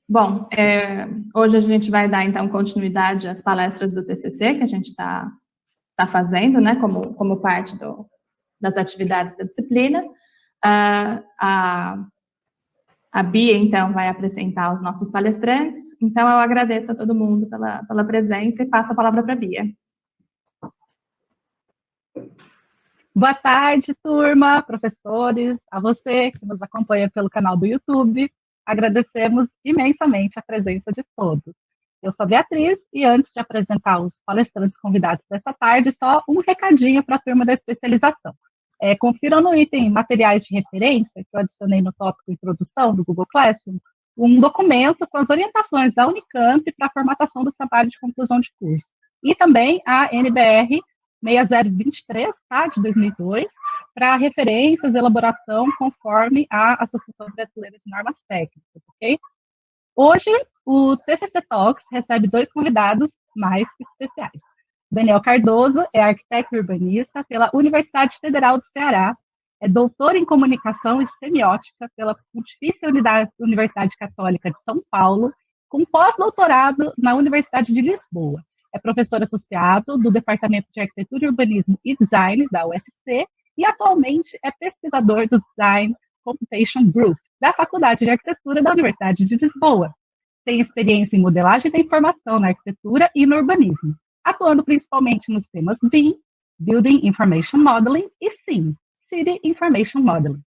Bom, hoje a gente vai dar, então, continuidade às palestras do TCC, que a gente está fazendo, né, como parte das atividades da disciplina. A Bia, então, vai apresentar os nossos palestrantes. Então, eu agradeço a todo mundo pela presença e passo a palavra para a Bia. Boa tarde, turma, professores, a você que nos acompanha pelo canal do YouTube. Agradecemos imensamente a presença de todos. Eu sou a Beatriz e antes de apresentar os palestrantes convidados dessa tarde, só um recadinho para a turma da especialização. Confiram no item materiais de referência, que eu adicionei no tópico introdução do Google Classroom, um documento com as orientações da Unicamp para a formatação do trabalho de conclusão de curso. E também a NBR 6023, tá, de 2002, para referências e elaboração conforme a Associação Brasileira de Normas Técnicas, ok? Hoje, o TCC Talks recebe 2 convidados mais especiais. Daniel Cardoso é arquiteto e urbanista pela Universidade Federal do Ceará, é doutor em comunicação e semiótica pela Pontifícia Universidade Católica de São Paulo, com pós-doutorado na Universidade de Lisboa. É professor associado do Departamento de Arquitetura, Urbanismo e Design da UFC e atualmente é pesquisador do Design Computation Group da Faculdade de Arquitetura da Universidade de Lisboa. Tem experiência em modelagem da informação na arquitetura e no urbanismo, atuando principalmente nos temas BIM, Building Information Modeling, e SIM, City Information Modeling.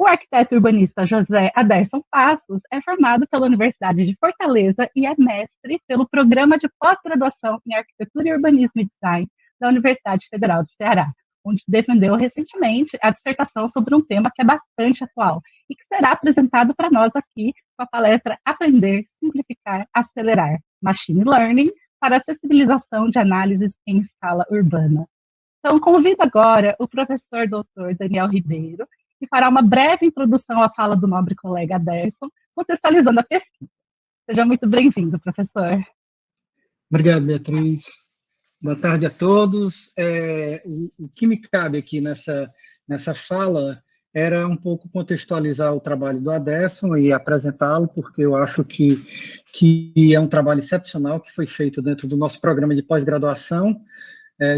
O arquiteto urbanista José Aderson Passos é formado pela Universidade de Fortaleza e é mestre pelo Programa de Pós-Graduação em Arquitetura e Urbanismo e Design da Universidade Federal do Ceará, onde defendeu recentemente a dissertação sobre um tema que é bastante atual e que será apresentado para nós aqui com a palestra Aprender, Simplificar, Acelerar, Machine Learning para acessibilização de análises em escala urbana. Então, convido agora o professor doutor Daniel Ribeiro, que fará uma breve introdução à fala do nobre colega Aderson, contextualizando a pesquisa. Seja muito bem-vindo, professor. Obrigado, Beatriz. Boa tarde a todos. O que me cabe aqui nessa fala era um pouco contextualizar o trabalho do Aderson e apresentá-lo, porque eu acho que é um trabalho excepcional que foi feito dentro do nosso programa de pós-graduação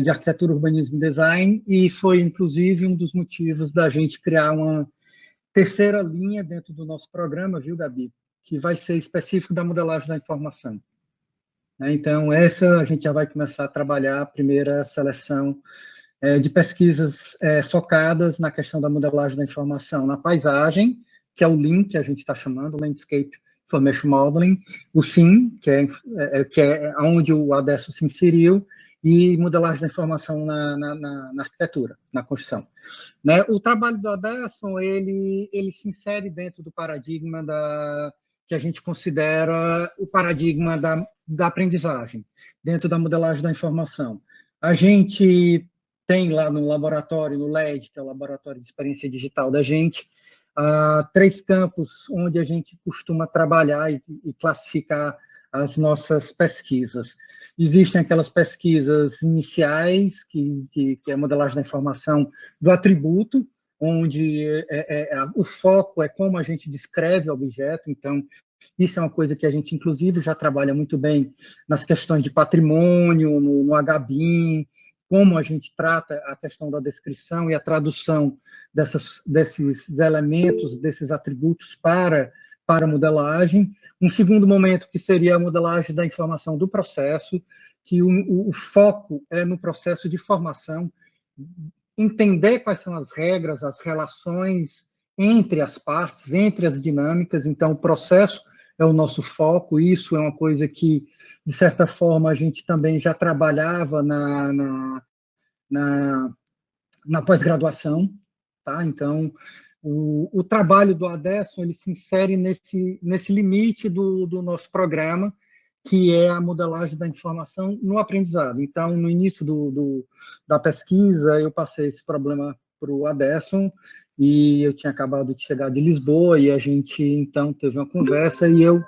de Arquitetura, Urbanismo e Design, e foi, inclusive, um dos motivos da gente criar uma terceira linha dentro do nosso programa, viu, Gabi? Que vai ser específico da modelagem da informação. Então, essa a gente já vai começar a trabalhar a primeira seleção de pesquisas focadas na questão da modelagem da informação na paisagem, que é o LIM, que a gente está chamando, Landscape Information Modeling, o SIM, que é onde o Aderson se inseriu, e modelagem da informação na arquitetura, na construção. Né? O trabalho do Aderson, ele se insere dentro do paradigma que a gente considera o paradigma da aprendizagem, dentro da modelagem da informação. A gente tem lá no laboratório, no LED, que é o Laboratório de Experiência Digital da gente, 3 campos onde a gente costuma trabalhar e classificar as nossas pesquisas. Existem aquelas pesquisas iniciais, que é a modelagem da informação do atributo, onde o foco é como a gente descreve o objeto. Então, isso é uma coisa que a gente, inclusive, já trabalha muito bem nas questões de patrimônio, no HBIM, como a gente trata a questão da descrição e a tradução desses elementos, desses atributos para a modelagem. Um segundo momento que seria a modelagem da informação do processo, que o foco é no processo de formação, entender quais são as regras, as relações entre as partes, entre as dinâmicas. Então, o processo é o nosso foco. Isso é uma coisa que, de certa forma, a gente também já trabalhava na pós-graduação. Tá? Então, o trabalho do Aderson, ele se insere nesse limite do nosso programa, que é a modelagem da informação no aprendizado. Então, no início da pesquisa, eu passei esse problema para o Aderson, e eu tinha acabado de chegar de Lisboa, e a gente, então, teve uma conversa, e eu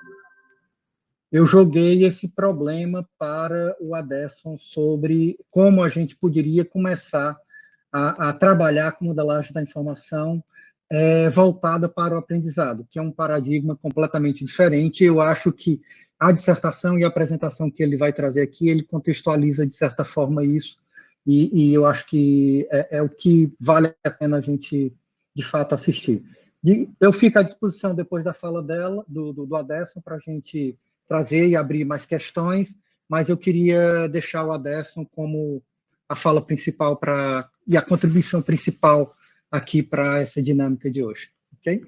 joguei esse problema para o Aderson sobre como a gente poderia começar a trabalhar com modelagem da informação voltada para o aprendizado, que é um paradigma completamente diferente. Eu acho que a dissertação e a apresentação que ele vai trazer aqui, ele contextualiza, de certa forma, isso, e eu acho que é o que vale a pena a gente, de fato, assistir. Eu fico à disposição, depois da fala dela, do Aderson, para a gente trazer e abrir mais questões, mas eu queria deixar o Aderson como a fala principal e a contribuição principal aqui para essa dinâmica de hoje, ok?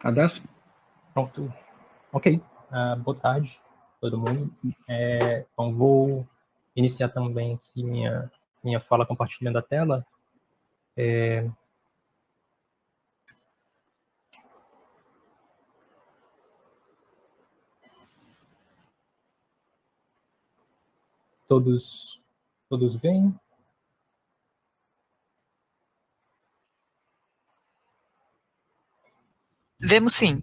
Aderson? Pronto. Ok. Boa tarde, todo mundo. Então, vou iniciar também aqui minha fala compartilhando a tela. Todos veem? Vemos sim.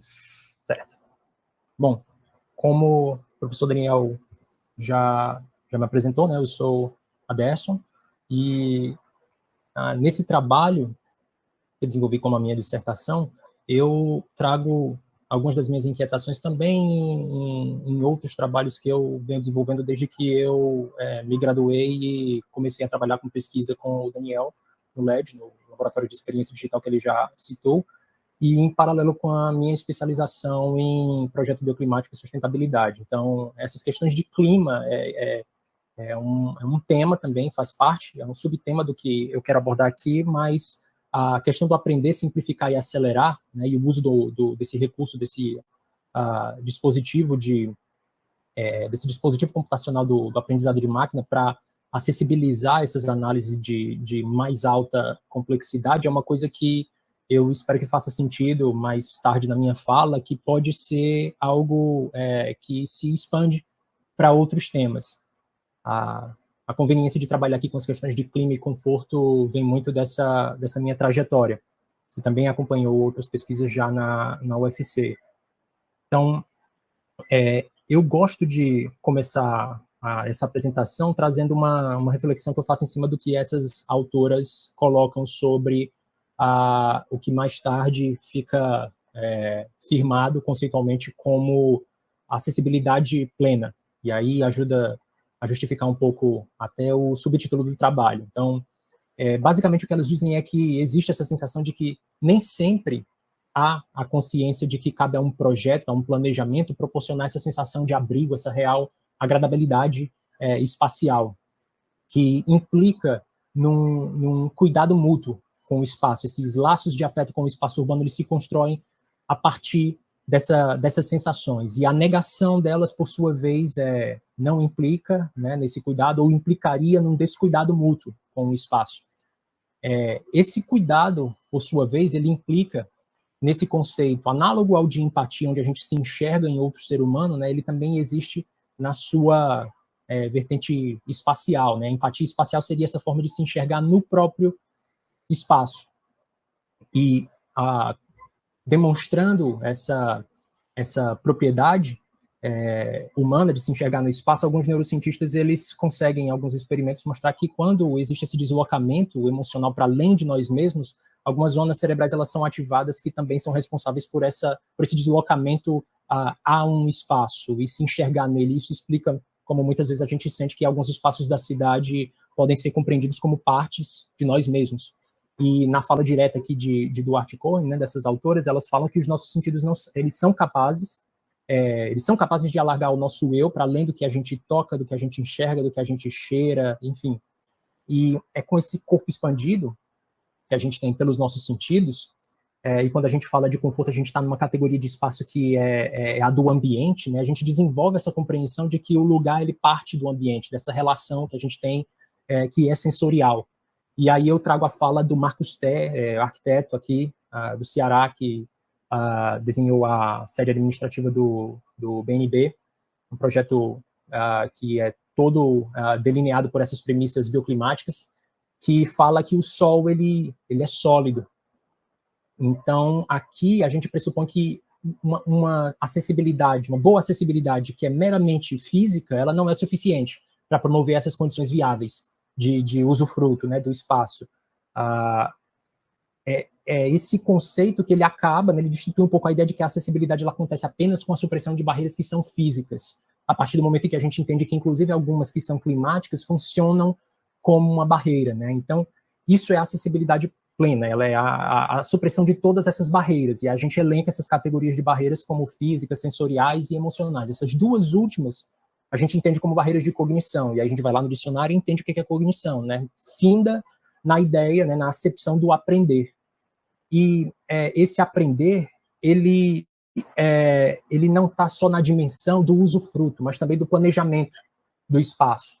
Certo. Bom, como o professor Daniel já me apresentou, né, eu sou Aderson, e nesse trabalho que eu desenvolvi como a minha dissertação, eu trago algumas das minhas inquietações também em outros trabalhos que eu venho desenvolvendo desde que eu me graduei e comecei a trabalhar com pesquisa com o Daniel no LED, no Laboratório de Experiência Digital que ele já citou, e em paralelo com a minha especialização em projeto bioclimático e sustentabilidade. Então, essas questões de clima é um tema também, faz parte, é um subtema do que eu quero abordar aqui, mas a questão do aprender, simplificar e acelerar, né, e o uso desse recurso, desse dispositivo desse dispositivo computacional do aprendizado de máquina para acessibilizar essas análises de mais alta complexidade é uma coisa que eu espero que faça sentido mais tarde na minha fala, que pode ser algo que se expande para outros temas. A conveniência de trabalhar aqui com as questões de clima e conforto vem muito dessa minha trajetória, e também acompanhou outras pesquisas já na UFC. Então, eu gosto de começar essa apresentação trazendo uma reflexão que eu faço em cima do que essas autoras colocam sobre o que mais tarde fica firmado conceitualmente como acessibilidade plena, e aí ajuda a justificar um pouco até o subtítulo do trabalho. Então, basicamente o que elas dizem é que existe essa sensação de que nem sempre há a consciência de que cabe a um projeto, a um planejamento, proporcionar essa sensação de abrigo, essa real agradabilidade espacial, que implica num cuidado mútuo com o espaço. Esses laços de afeto com o espaço urbano, eles se constroem a partir dessas sensações, e a negação delas, por sua vez, não implica, né, nesse cuidado, ou implicaria num descuidado mútuo com o espaço. Esse cuidado, por sua vez, ele implica nesse conceito análogo ao de empatia, onde a gente se enxerga em outro ser humano, né, ele também existe na sua vertente espacial, né? A empatia espacial seria essa forma de se enxergar no próprio espaço. E demonstrando essa propriedade humana de se enxergar no espaço, alguns neurocientistas eles conseguem, em alguns experimentos, mostrar que quando existe esse deslocamento emocional para além de nós mesmos, algumas zonas cerebrais elas são ativadas que também são responsáveis por esse deslocamento a um espaço e se enxergar nele. Isso explica como muitas vezes a gente sente que alguns espaços da cidade podem ser compreendidos como partes de nós mesmos. E na fala direta aqui de Duarte Cohen, né, dessas autoras, elas falam que os nossos sentidos eles são capazes de alargar o nosso eu para além do que a gente toca, do que a gente enxerga, do que a gente cheira, enfim. E é com esse corpo expandido que a gente tem pelos nossos sentidos, e quando a gente fala de conforto, a gente está numa categoria de espaço que é a do ambiente, né? A gente desenvolve essa compreensão de que o lugar ele parte do ambiente, dessa relação que a gente tem, que é sensorial. E aí eu trago a fala do Marcos Té, arquiteto aqui do Ceará, que desenhou a sede administrativa do BNB, um projeto que é todo delineado por essas premissas bioclimáticas, que fala que o Sol ele é sólido. Então, aqui a gente pressupõe que uma acessibilidade, uma boa acessibilidade que é meramente física, ela não é suficiente para promover essas condições viáveis. de usufruto, né, do espaço. Esse conceito que ele acaba, né, ele destitui um pouco a ideia de que a acessibilidade ela acontece apenas com a supressão de barreiras que são físicas, a partir do momento em que a gente entende que, inclusive, algumas que são climáticas funcionam como uma barreira, né? Então, isso é a acessibilidade plena, ela é a supressão de todas essas barreiras, e a gente elenca essas categorias de barreiras como físicas, sensoriais e emocionais. Essas duas últimas a gente entende como barreiras de cognição, e aí a gente vai lá no dicionário e entende o que é cognição, né? Finda na ideia, né, na acepção do aprender. E esse aprender, ele não está só na dimensão do usufruto, mas também do planejamento do espaço.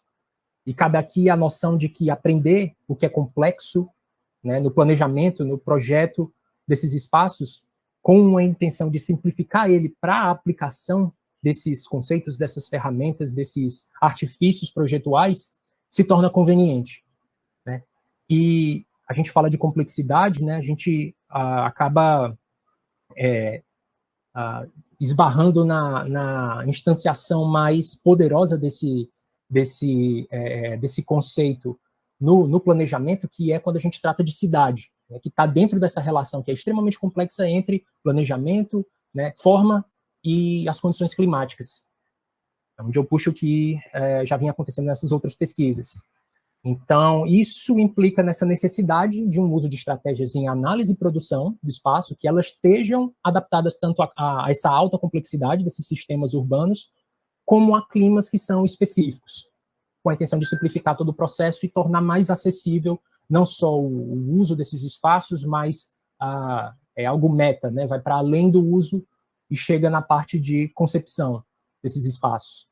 E cabe aqui a noção de que aprender o que é complexo, né, no planejamento, no projeto desses espaços, com a intenção de simplificar ele para a aplicação desses conceitos, dessas ferramentas, desses artifícios projetuais, se torna conveniente, né? E a gente fala de complexidade, né? A gente acaba esbarrando na instanciação mais poderosa desse conceito no planejamento, que é quando a gente trata de cidade, né, que está dentro dessa relação que é extremamente complexa entre planejamento, né, forma e as condições climáticas, onde eu puxo o que já vinha acontecendo nessas outras pesquisas. Então, isso implica nessa necessidade de um uso de estratégias em análise e produção do espaço, que elas estejam adaptadas tanto a essa alta complexidade desses sistemas urbanos, como a climas que são específicos, com a intenção de simplificar todo o processo e tornar mais acessível não só o uso desses espaços, mas é algo meta, né? Vai para além do uso e chega na parte de concepção desses espaços.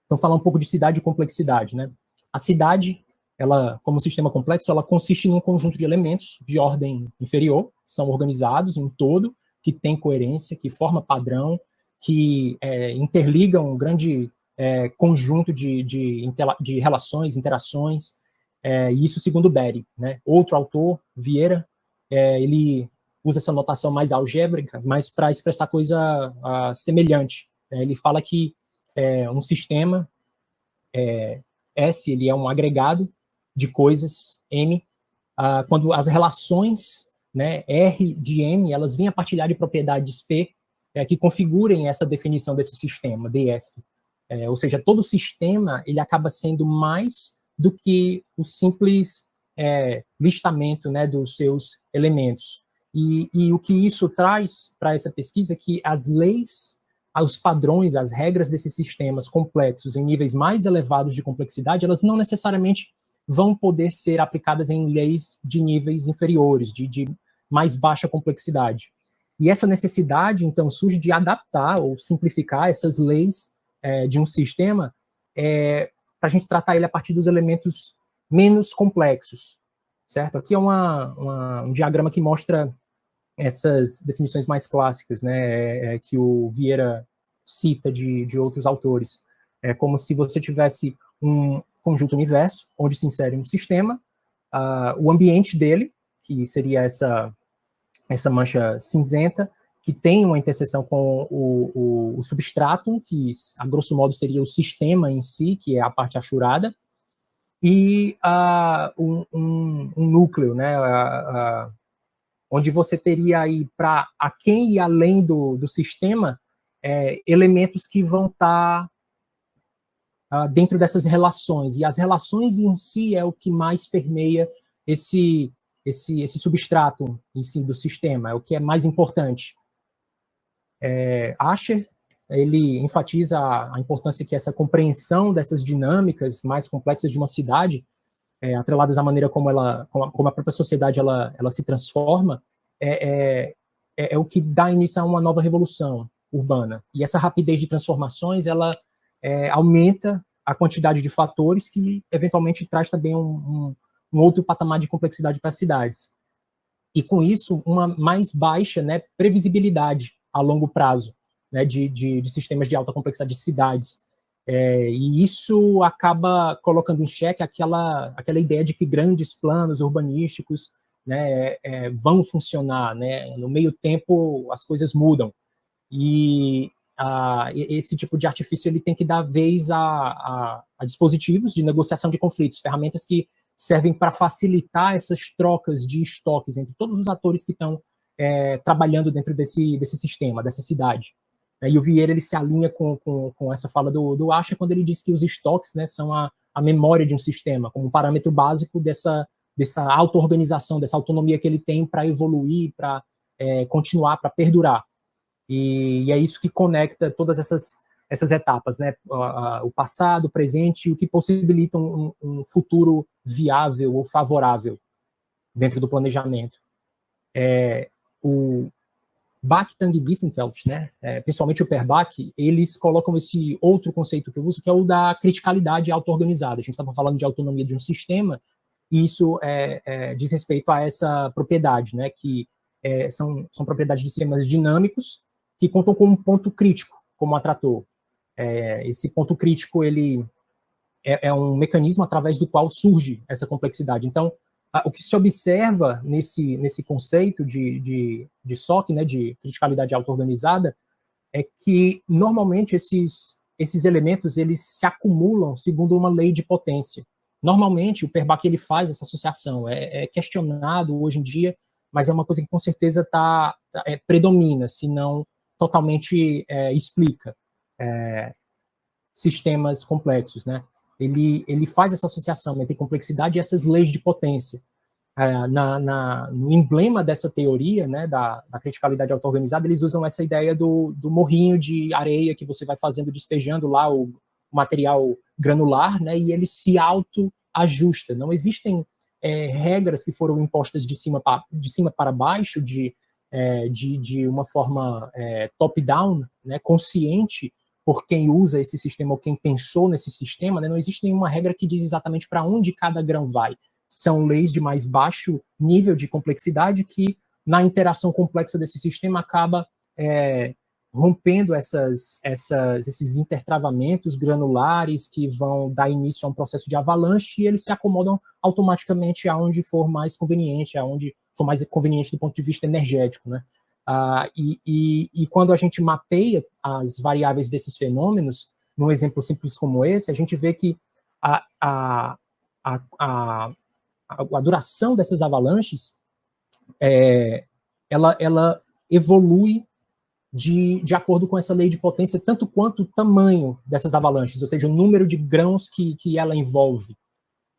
Então, falar um pouco de cidade e complexidade, né? A cidade, ela, como sistema complexo, ela consiste num conjunto de elementos de ordem inferior, que são organizados em todo, que tem coerência, que forma padrão, que interligam um grande conjunto de relações, interações, e isso segundo Bery, né? Outro autor, Vieira, ele usa essa notação mais algébrica, mas para expressar coisa semelhante. Ele fala que um sistema, S, ele é um agregado de coisas, M, quando as relações, né, R de M, elas vêm a partilhar de propriedades P, que configurem essa definição desse sistema, DF. Ou seja, todo sistema ele acaba sendo mais do que o simples listamento, né, dos seus elementos. E o que isso traz para essa pesquisa é que as leis, os padrões, as regras desses sistemas complexos em níveis mais elevados de complexidade, elas não necessariamente vão poder ser aplicadas em leis de níveis inferiores, de mais baixa complexidade. E essa necessidade, então, surge de adaptar ou simplificar essas leis de um sistema para a gente tratar ele a partir dos elementos menos complexos, certo? Aqui é um diagrama que mostra essas definições mais clássicas, né, que o Vieira cita de outros autores. É como se você tivesse um conjunto universo, onde se insere um sistema, o ambiente dele, que seria essa mancha cinzenta, que tem uma interseção com o substrato, que a grosso modo seria o sistema em si, que é a parte achurada, e um núcleo, né, onde você teria aí, para aquém e além do sistema, elementos que vão estar dentro dessas relações, e as relações em si é o que mais permeia esse substrato em si do sistema, é o que é mais importante. Asher, ele enfatiza a importância que essa compreensão dessas dinâmicas mais complexas de uma cidade, atreladas à maneira como a própria sociedade ela se transforma, é o que dá início a uma nova revolução urbana. E essa rapidez de transformações, ela aumenta a quantidade de fatores que, eventualmente, traz também um outro patamar de complexidade para as cidades. E, com isso, uma mais baixa, né, previsibilidade a longo prazo, né, de sistemas de alta complexidade de cidades. E isso acaba colocando em xeque aquela ideia de que grandes planos urbanísticos, né, vão funcionar, né? No meio tempo as coisas mudam. E esse tipo de artifício ele tem que dar vez a dispositivos de negociação de conflitos, ferramentas que servem para facilitar essas trocas de estoques entre todos os atores que estão trabalhando dentro desse sistema, dessa cidade. E o Vieira ele se alinha com essa fala do Asher quando ele diz que os estoques, né, são a memória de um sistema, como um parâmetro básico dessa auto-organização, dessa autonomia que ele tem para evoluir, para continuar, para perdurar. E é isso que conecta todas essas etapas, né? O passado, o presente, e o que possibilita um futuro viável ou favorável dentro do planejamento. O Bach, Tang e Wiesenfeld, né? Principalmente o Per-Bach, eles colocam esse outro conceito que eu uso, que é o da criticalidade auto-organizada. A gente estava falando de autonomia de um sistema, e isso diz respeito a essa propriedade, né? Que são propriedades de sistemas dinâmicos, que contam com um ponto crítico, como atrator. Esse ponto crítico ele é um mecanismo através do qual surge essa complexidade. Então, o que se observa nesse conceito de SOC, né, de criticalidade auto-organizada, é que, normalmente, esses elementos eles se acumulam segundo uma lei de potência. Normalmente, o Per-Bach ele faz essa associação. É questionado hoje em dia, mas é uma coisa que, com certeza, predomina, se não totalmente explica sistemas complexos, né? Ele faz essa associação entre complexidade e essas leis de potência. No emblema dessa teoria, né, da criticalidade auto-organizada, eles usam essa ideia do morrinho de areia que você vai fazendo, despejando lá o material granular, né, e ele se auto-ajusta. Não existem regras que foram impostas de cima para baixo, de uma forma top-down, né, consciente por quem usa esse sistema ou quem pensou nesse sistema, né, não existe nenhuma regra que diz exatamente para onde cada grão vai. São leis de mais baixo nível de complexidade que, na interação complexa desse sistema, acaba rompendo esses intertravamentos granulares que vão dar início a um processo de avalanche, e eles se acomodam automaticamente aonde for mais conveniente, aonde for mais conveniente do ponto de vista energético, né? E quando a gente mapeia as variáveis desses fenômenos, num exemplo simples como esse, a gente vê que a duração dessas avalanches, ela evolui de acordo com essa lei de potência, tanto quanto o tamanho dessas avalanches, ou seja, o número de grãos que ela envolve.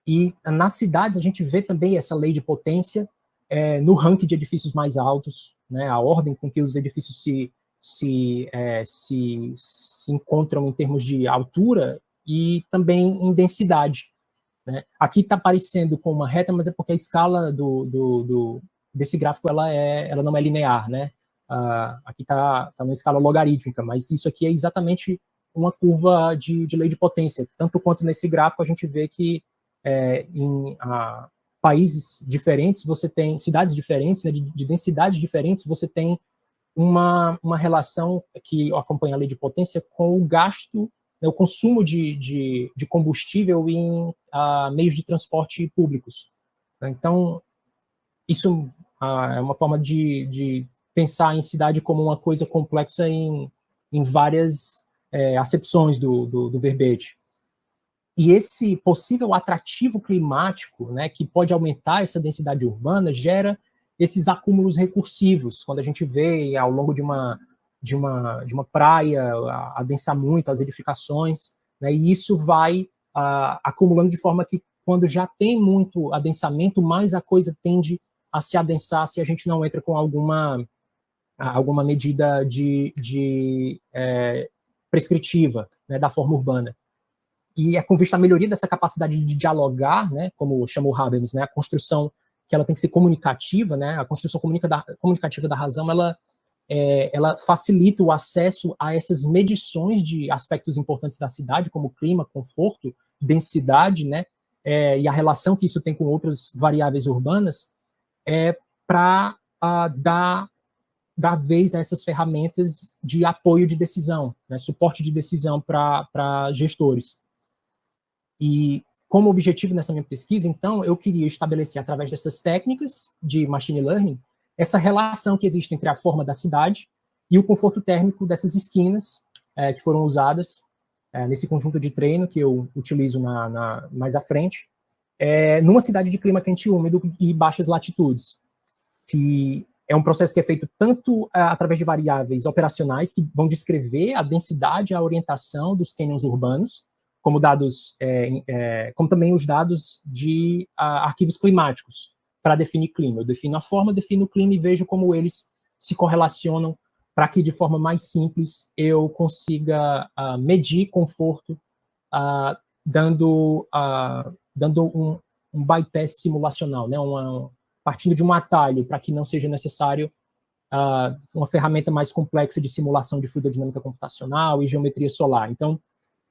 E nas cidades a gente vê também essa lei de potência no ranking de edifícios mais altos, né, a ordem com que os edifícios se encontram em termos de altura e também em densidade, né? Aqui está aparecendo com uma reta, mas é porque a escala desse gráfico ela não é linear, né? Aqui está numa escala logarítmica, mas isso aqui é exatamente uma curva de lei de potência. Tanto quanto nesse gráfico a gente vê que em países diferentes, você tem cidades diferentes, né, de densidades diferentes, você tem uma relação que acompanha a lei de potência com o gasto, né, o consumo de combustível em meios de transporte públicos. Então, isso é uma forma de pensar em cidade como uma coisa complexa em várias acepções do verbete. E esse possível atrativo climático, né, que pode aumentar essa densidade urbana, gera esses acúmulos recursivos. Quando a gente vê ao longo de uma praia adensar muito as edificações, né, e isso vai acumulando de forma que, quando já tem muito adensamento, mais a coisa tende a se adensar se a gente não entra com alguma medida prescritiva, né, da forma urbana. E é com vista à melhoria dessa capacidade de dialogar, né, como chamou Habermas, né, a construção que ela tem que ser comunicativa, né, a construção comunicativa da razão, ela facilita o acesso a essas medições de aspectos importantes da cidade, como clima, conforto, densidade, né, e a relação que isso tem com outras variáveis urbanas, para dar vez a essas ferramentas de apoio de decisão, né, suporte de decisão para gestores. E, como objetivo nessa minha pesquisa, então, eu queria estabelecer, através dessas técnicas de machine learning, essa relação que existe entre a forma da cidade e o conforto térmico dessas esquinas, que foram usadas nesse conjunto de treino que eu utilizo mais à frente, numa cidade de clima quente e úmido e baixas latitudes, que é um processo que é feito tanto através de variáveis operacionais que vão descrever a densidade e a orientação dos cânions urbanos, como como também os dados de arquivos climáticos para definir clima. Eu defino a forma, defino o clima e vejo como eles se correlacionam para que, de forma mais simples, eu consiga medir conforto, dando um bypass simulacional, né? Partindo de um atalho para que não seja necessário uma ferramenta mais complexa de simulação de fluidodinâmica computacional e geometria solar. Então,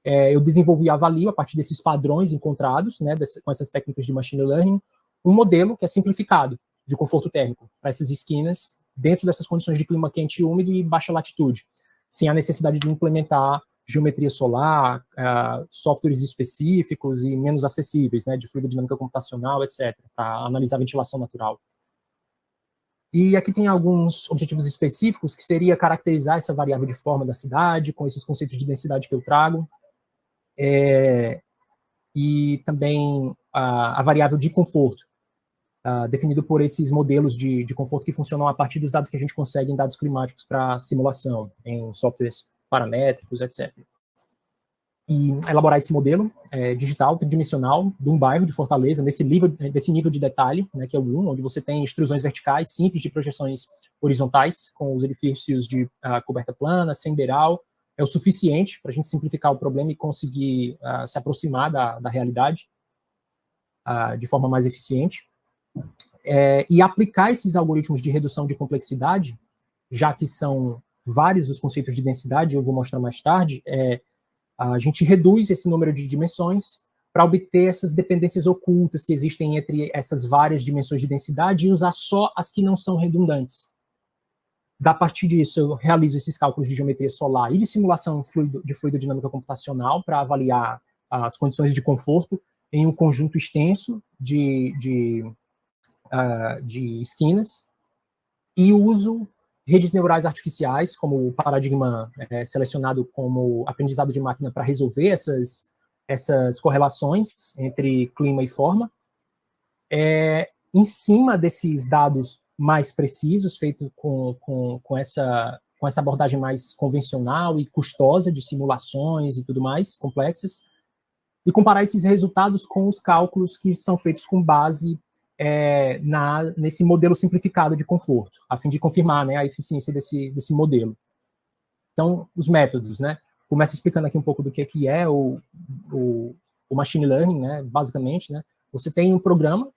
eu desenvolvi e avalio, a partir desses padrões encontrados, né, com essas técnicas de machine learning, um modelo que é simplificado de conforto térmico para essas esquinas, dentro dessas condições de clima quente e úmido e baixa latitude, sem a necessidade de implementar geometria solar, softwares específicos e menos acessíveis, né, de fluidodinâmica computacional, etc., para analisar a ventilação natural. E aqui tem alguns objetivos específicos, que seria caracterizar essa variável de forma da cidade, com esses conceitos de densidade que eu trago, e também a variável de conforto, definido por esses modelos de conforto que funcionam a partir dos dados que a gente consegue em dados climáticos para simulação, em softwares paramétricos, etc. E elaborar esse modelo digital, tridimensional, de um bairro de Fortaleza, desse nível de detalhe, né, que é o 1, onde você tem extrusões verticais simples de projeções horizontais, com os edifícios de coberta plana, sem beiral, é o suficiente para a gente simplificar o problema e conseguir se aproximar da realidade de forma mais eficiente. E aplicar esses algoritmos de redução de complexidade, já que são vários os conceitos de densidade, eu vou mostrar mais tarde, a gente reduz esse número de dimensões para obter essas dependências ocultas que existem entre essas várias dimensões de densidade e usar só as que não são redundantes. A partir disso, eu realizo esses cálculos de geometria solar e de simulação de fluidodinâmica computacional para avaliar as condições de conforto em um conjunto extenso de esquinas, e uso redes neurais artificiais como o paradigma selecionado como aprendizado de máquina para resolver essas correlações entre clima e forma, em cima desses dados mais precisos, feito com essa abordagem mais convencional e custosa de simulações e tudo mais, complexas, e comparar esses resultados com os cálculos que são feitos com base nesse modelo simplificado de conforto, a fim de confirmar, né, a eficiência desse modelo. Então, os métodos, né? Começo explicando aqui um pouco do que é o machine learning, né, basicamente, né? Você tem um programa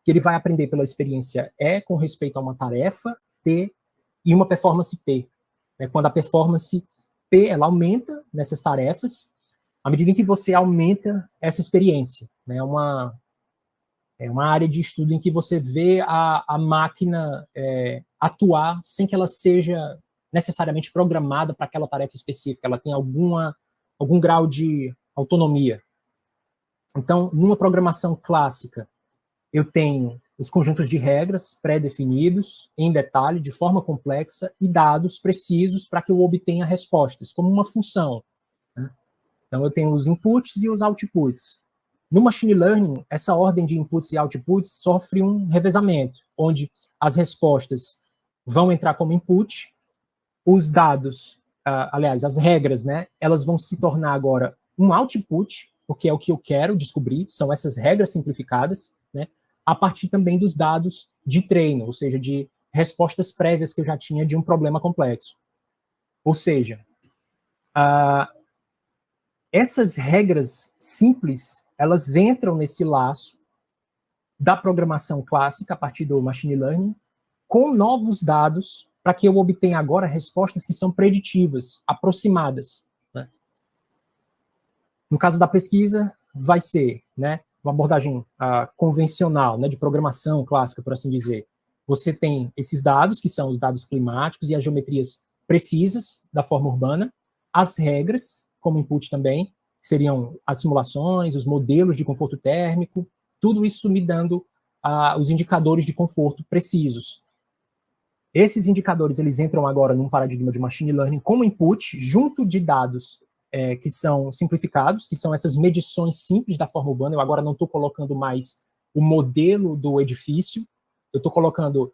que ele vai aprender pela experiência com respeito a uma tarefa T e uma performance P. Quando a performance P ela aumenta nessas tarefas, à medida em que você aumenta essa experiência, né? É uma área de estudo em que você vê a máquina atuar sem que ela seja necessariamente programada para aquela tarefa específica, ela tem algum grau de autonomia. Então, numa programação clássica, eu tenho os conjuntos de regras pré-definidos, em detalhe, de forma complexa, e dados precisos para que eu obtenha respostas, como uma função, né? Então, eu tenho os inputs e os outputs. No machine learning, essa ordem de inputs e outputs sofre um revezamento, onde as respostas vão entrar como input, os dados, aliás, as regras, né, elas vão se tornar agora um output, porque é o que eu quero descobrir, são essas regras simplificadas, né, a partir também dos dados de treino, ou seja, de respostas prévias que eu já tinha de um problema complexo. Ou seja, essas regras simples, elas entram nesse laço da programação clássica, a partir do machine learning, com novos dados, para que eu obtenha agora respostas que são preditivas, aproximadas, né? No caso da pesquisa, vai ser, né, uma abordagem convencional, né, de programação clássica, por assim dizer. Você tem esses dados, que são os dados climáticos e as geometrias precisas da forma urbana, as regras, como input também, que seriam as simulações, os modelos de conforto térmico, tudo isso me dando os indicadores de conforto precisos. Esses indicadores, eles entram agora num paradigma de machine learning como input, junto de dados que são simplificados, que são essas medições simples da forma urbana. Eu agora não estou colocando mais o modelo do edifício, eu estou colocando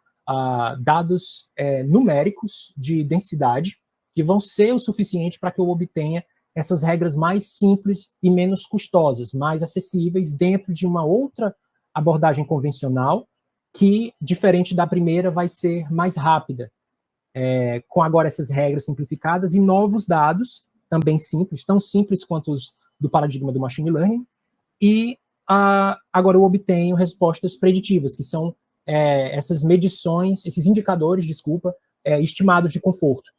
dados numéricos de densidade, que vão ser o suficiente para que eu obtenha essas regras mais simples e menos custosas, mais acessíveis, dentro de uma outra abordagem convencional, que, diferente da primeira, vai ser mais rápida, com agora essas regras simplificadas e novos dados, também simples, tão simples quanto os do paradigma do machine learning, e agora eu obtenho respostas preditivas, que são essas medições, esses indicadores, estimados de conforto.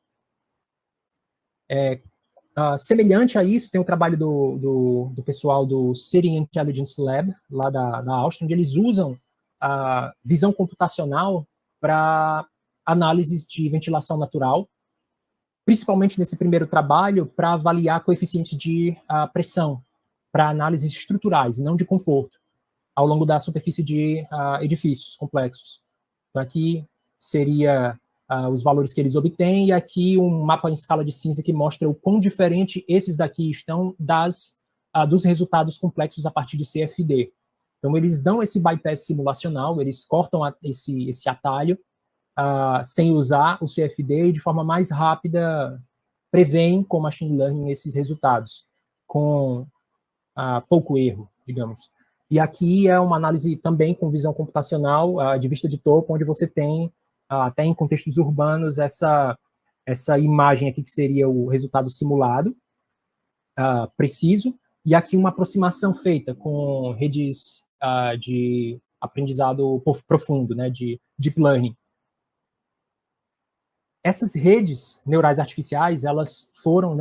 Semelhante a isso, tem o trabalho do pessoal do City Intelligence Lab, lá da Áustria, onde eles usam a visão computacional para análises de ventilação natural, principalmente nesse primeiro trabalho, para avaliar coeficientes de pressão, para análises estruturais, e não de conforto, ao longo da superfície de edifícios complexos. Então, aqui seria os valores que eles obtêm, e aqui um mapa em escala de cinza que mostra o quão diferente esses daqui estão dos resultados complexos a partir de CFD. Então, eles dão esse bypass simulacional, eles cortam esse atalho, sem usar o CFD, e de forma mais rápida preveem com machine learning esses resultados, com pouco erro, digamos. E aqui é uma análise também com visão computacional, de vista de topo, onde você tem, até em contextos urbanos, essa imagem aqui que seria o resultado simulado, preciso, e aqui uma aproximação feita com redes de aprendizado profundo, né, de deep learning. Essas redes neurais artificiais, elas foram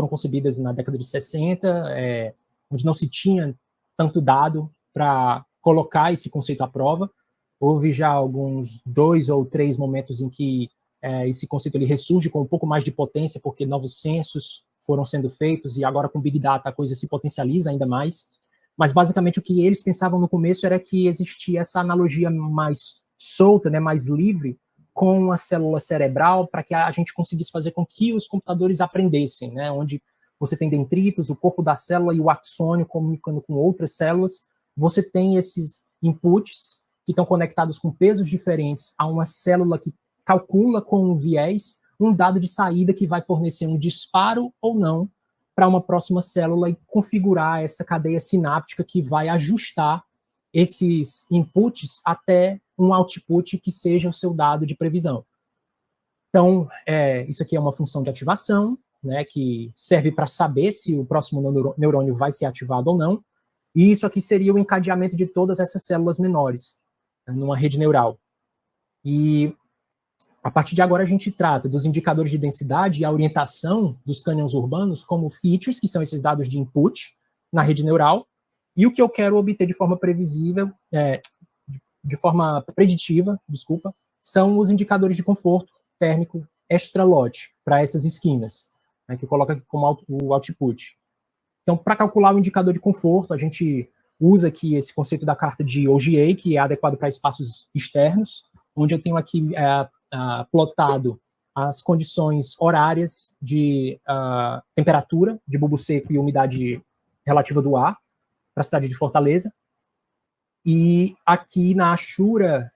concebidas na década de 60, onde não se tinha tanto dado para colocar esse conceito à prova. Houve já alguns 2 ou 3 momentos em que esse conceito ele ressurge com um pouco mais de potência, porque novos censos foram sendo feitos, e agora com Big Data a coisa se potencializa ainda mais. Mas, basicamente, o que eles pensavam no começo era que existia essa analogia mais solta, né, mais livre, com a célula cerebral, para que a gente conseguisse fazer com que os computadores aprendessem, né, onde você tem dendritos, o corpo da célula e o axônio comunicando com outras células. Você tem esses inputs que estão conectados com pesos diferentes a uma célula que calcula com um viés um dado de saída que vai fornecer um disparo ou não para uma próxima célula e configurar essa cadeia sináptica que vai ajustar esses inputs até um output que seja o seu dado de previsão. Então, isso aqui é uma função de ativação, né, que serve para saber se o próximo neurônio vai ser ativado ou não, e isso aqui seria o encadeamento de todas essas células menores, numa rede neural. E, a partir de agora, a gente trata dos indicadores de densidade e a orientação dos cânions urbanos como features, que são esses dados de input na rede neural, e o que eu quero obter de forma previsível, de forma preditiva, são os indicadores de conforto térmico extra-lot para essas esquinas, né, que eu coloco aqui como o output. Então, para calcular o indicador de conforto, a gente usa aqui esse conceito da carta de OGA, que é adequado para espaços externos, onde eu tenho aqui plotado as condições horárias de temperatura, de bulbo seco e umidade relativa do ar, para a cidade de Fortaleza. E aqui na Ashura,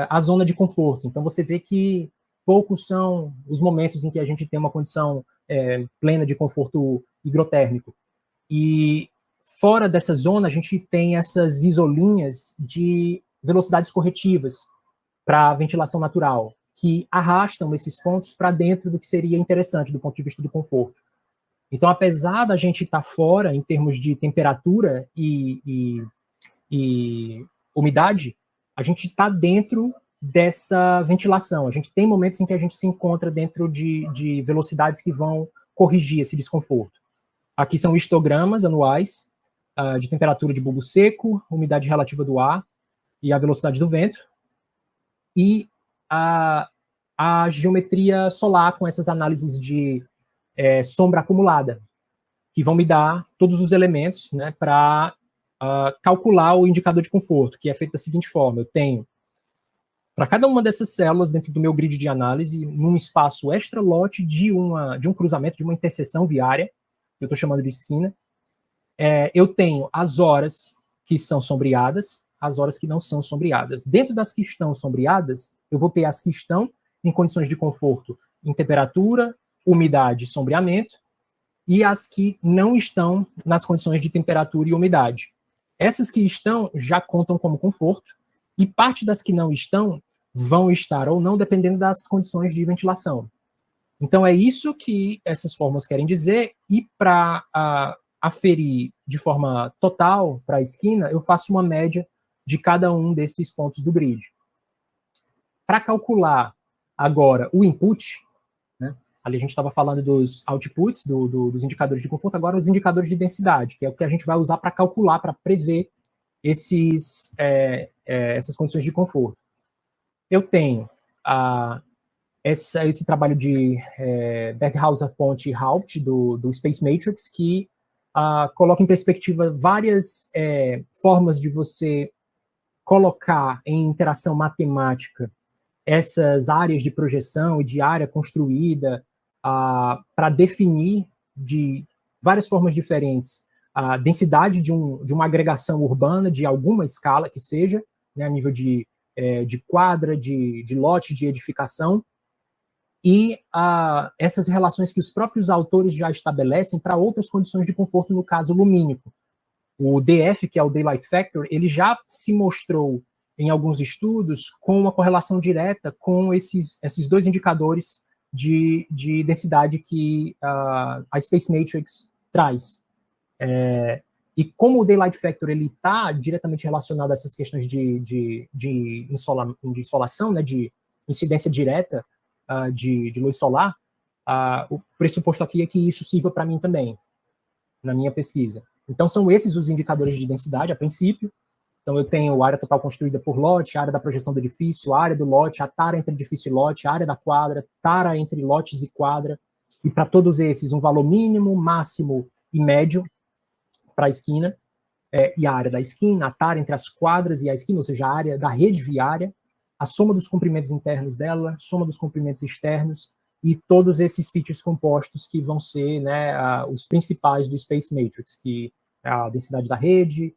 a zona de conforto. Então, você vê que poucos são os momentos em que a gente tem uma condição plena de conforto higrotérmico. E fora dessa zona, a gente tem essas isolinhas de velocidades corretivas para a ventilação natural, que arrastam esses pontos para dentro do que seria interessante do ponto de vista do conforto. Então, apesar da gente estar fora em termos de temperatura e umidade, a gente está dentro dessa ventilação. A gente tem momentos em que a gente se encontra dentro de velocidades que vão corrigir esse desconforto. Aqui são histogramas anuais de temperatura de bulbo seco, umidade relativa do ar e a velocidade do vento. E a geometria solar com essas análises de sombra acumulada, que vão me dar todos os elementos, né, para calcular o indicador de conforto, que é feito da seguinte forma: eu tenho para cada uma dessas células dentro do meu grid de análise, num espaço extra-lote de um cruzamento, de uma interseção viária, que eu estou chamando de esquina, eu tenho as horas que são sombreadas, as horas que não são sombreadas. Dentro das que estão sombreadas, eu vou ter as que estão em condições de conforto em temperatura, umidade e sombreamento, e as que não estão nas condições de temperatura e umidade. Essas que estão já contam como conforto, e parte das que não estão vão estar ou não, dependendo das condições de ventilação. Então, é isso que essas fórmulas querem dizer, e para aferir de forma total para a esquina, eu faço uma média de cada um desses pontos do grid. Para calcular agora o input, né, ali a gente estava falando dos outputs, dos indicadores de conforto, agora os indicadores de densidade, que é o que a gente vai usar para calcular, para prever essas condições de conforto. Eu tenho esse trabalho de Berghauser, Ponte e Haupt, do Space Matrix, que coloca em perspectiva várias formas de você colocar em interação matemática essas áreas de projeção e de área construída para definir de várias formas diferentes a densidade de uma agregação urbana de alguma escala que seja, né, a nível de quadra, de lote, de edificação, e essas relações que os próprios autores já estabelecem para outras condições de conforto, no caso lumínico. O DF, que é o Daylight Factor, ele já se mostrou em alguns estudos com uma correlação direta com esses dois indicadores de densidade que a Space Matrix traz. E como o Daylight Factor ele está diretamente relacionado a essas questões de insolação, né, de incidência direta de luz solar, o pressuposto aqui é que isso sirva para mim também, na minha pesquisa. Então, são esses os indicadores de densidade, a princípio. Então, eu tenho a área total construída por lote, a área da projeção do edifício, a área do lote, a tara entre edifício e lote, a área da quadra, tara entre lotes e quadra, e para todos esses, um valor mínimo, máximo e médio para a esquina, e a área da esquina, a tara entre as quadras e a esquina, ou seja, a área da rede viária, a soma dos comprimentos internos dela, soma dos comprimentos externos, e todos esses features compostos que vão ser, né, os principais do Space Matrix, que é a densidade da rede,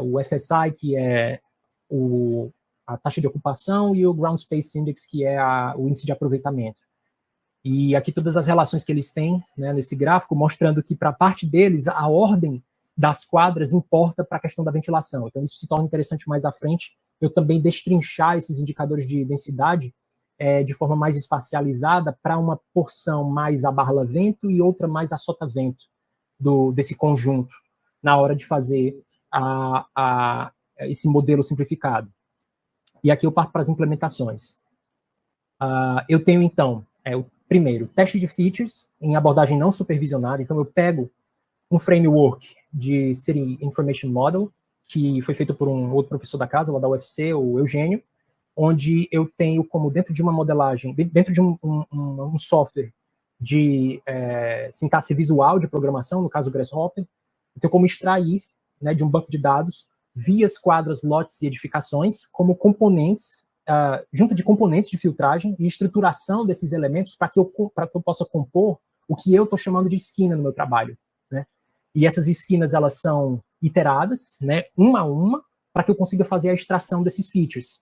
o FSI, que é a taxa de ocupação, e o Ground Space Index, que é o índice de aproveitamento. E aqui todas as relações que eles têm, né, nesse gráfico, mostrando que para a parte deles, a ordem das quadras importa para a questão da ventilação. Então, isso se torna interessante mais à frente, eu também destrinchar esses indicadores de densidade de forma mais espacializada para uma porção mais a barla-vento e outra mais a sota-vento desse conjunto, na hora de fazer esse modelo simplificado. E aqui eu parto para as implementações. Eu tenho, então, o primeiro, teste de features em abordagem não supervisionada. Então, eu pego um framework de City Information Model, que foi feito por um outro professor da casa, lá da UFC, o Eugênio, onde eu tenho como, dentro de uma modelagem, dentro de um software de sintaxe visual de programação, no caso o Grasshopper, eu tenho como extrair, né, de um banco de dados, vias, quadras, lotes e edificações, como componentes, junto de componentes de filtragem e estruturação desses elementos para que eu possa compor o que eu estou chamando de esquina no meu trabalho, né? E essas esquinas, elas são iteradas, né, uma a uma, para que eu consiga fazer a extração desses features.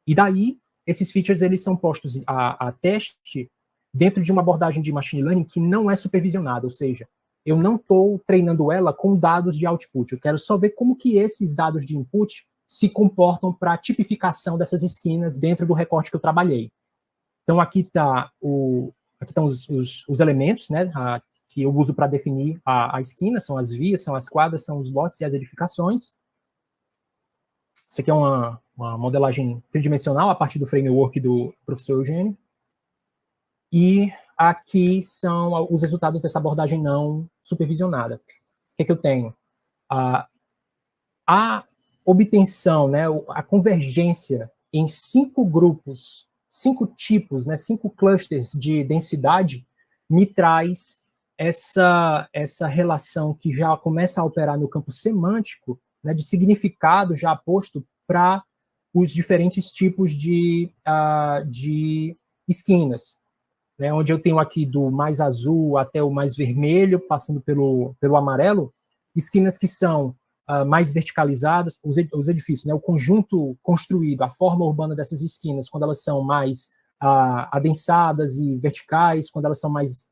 E daí, esses features, eles são postos a teste dentro de uma abordagem de machine learning que não é supervisionada, ou seja, eu não estou treinando ela com dados de output, eu quero só ver como que esses dados de input se comportam para a tipificação dessas esquinas dentro do recorte que eu trabalhei. Então, aqui estão os elementos, né, que eu uso para definir a esquina, são as vias, são as quadras, são os lotes e as edificações. Isso aqui é uma modelagem tridimensional a partir do framework do professor Eugênio. E aqui são os resultados dessa abordagem não supervisionada. O que é que eu tenho? A obtenção, né, a convergência em 5 grupos, 5 tipos, né, 5 clusters de densidade, me traz essa relação que já começa a operar no campo semântico, né, de significado já posto para os diferentes tipos de esquinas, né, onde eu tenho aqui do mais azul até o mais vermelho, passando pelo amarelo, esquinas que são mais verticalizadas, os edifícios, né, o conjunto construído, a forma urbana dessas esquinas, quando elas são mais adensadas e verticais, quando elas são mais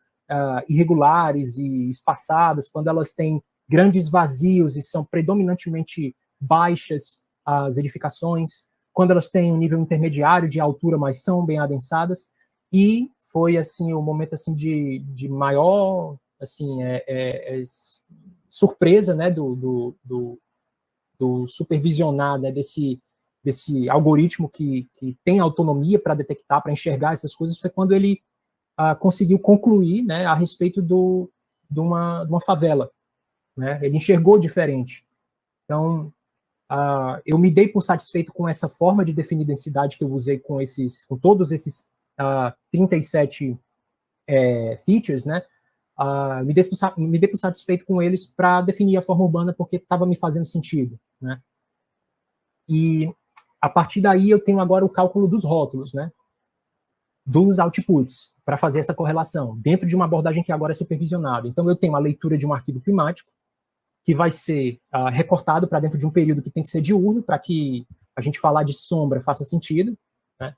irregulares e espaçadas, quando elas têm grandes vazios e são predominantemente baixas as edificações, quando elas têm um nível intermediário de altura, mas são bem adensadas. E foi assim o momento assim de maior assim surpresa, né, do supervisionar, né, desse algoritmo que tem autonomia para detectar, para enxergar essas coisas, foi quando ele conseguiu concluir, né, a respeito de uma favela, né? Ele enxergou diferente. Então, eu me dei por satisfeito com essa forma de definir densidade que eu usei com todos esses 37 features, né? Me dei por satisfeito com eles para definir a forma urbana, porque estava me fazendo sentido, né? E a partir daí eu tenho agora o cálculo dos rótulos, né? Dos outputs, para fazer essa correlação, dentro de uma abordagem que agora é supervisionada. Então eu tenho a leitura de um arquivo climático, que vai ser recortado para dentro de um período que tem que ser diurno, para que a gente falar de sombra faça sentido, né?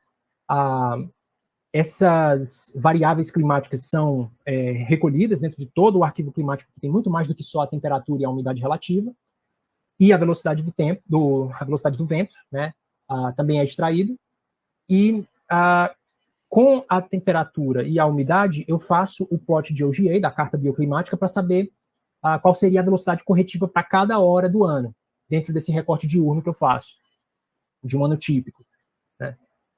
Essas variáveis climáticas são recolhidas dentro de todo o arquivo climático, que tem muito mais do que só a temperatura e a umidade relativa, e a velocidade do tempo, a velocidade do vento, né? Também é extraído, e com a temperatura e a umidade, eu faço o plot de OGA, da carta bioclimática, para saber qual seria a velocidade corretiva para cada hora do ano, dentro desse recorte diurno que eu faço, de um ano típico, né?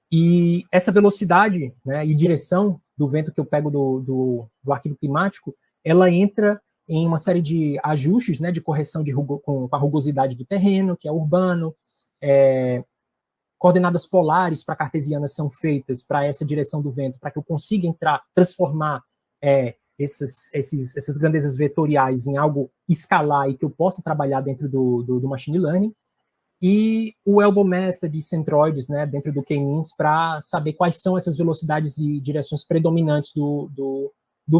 E essa velocidade, né, e direção do vento que eu pego do arquivo climático, ela entra em uma série de ajustes, né, de correção com a rugosidade do terreno, que é urbano, coordenadas polares para cartesianas são feitas para essa direção do vento, para que eu consiga transformar essas grandezas vetoriais em algo escalar e que eu possa trabalhar dentro do machine learning, e o Elbow Method e centroides, né, dentro do K-means, para saber quais são essas velocidades e direções predominantes do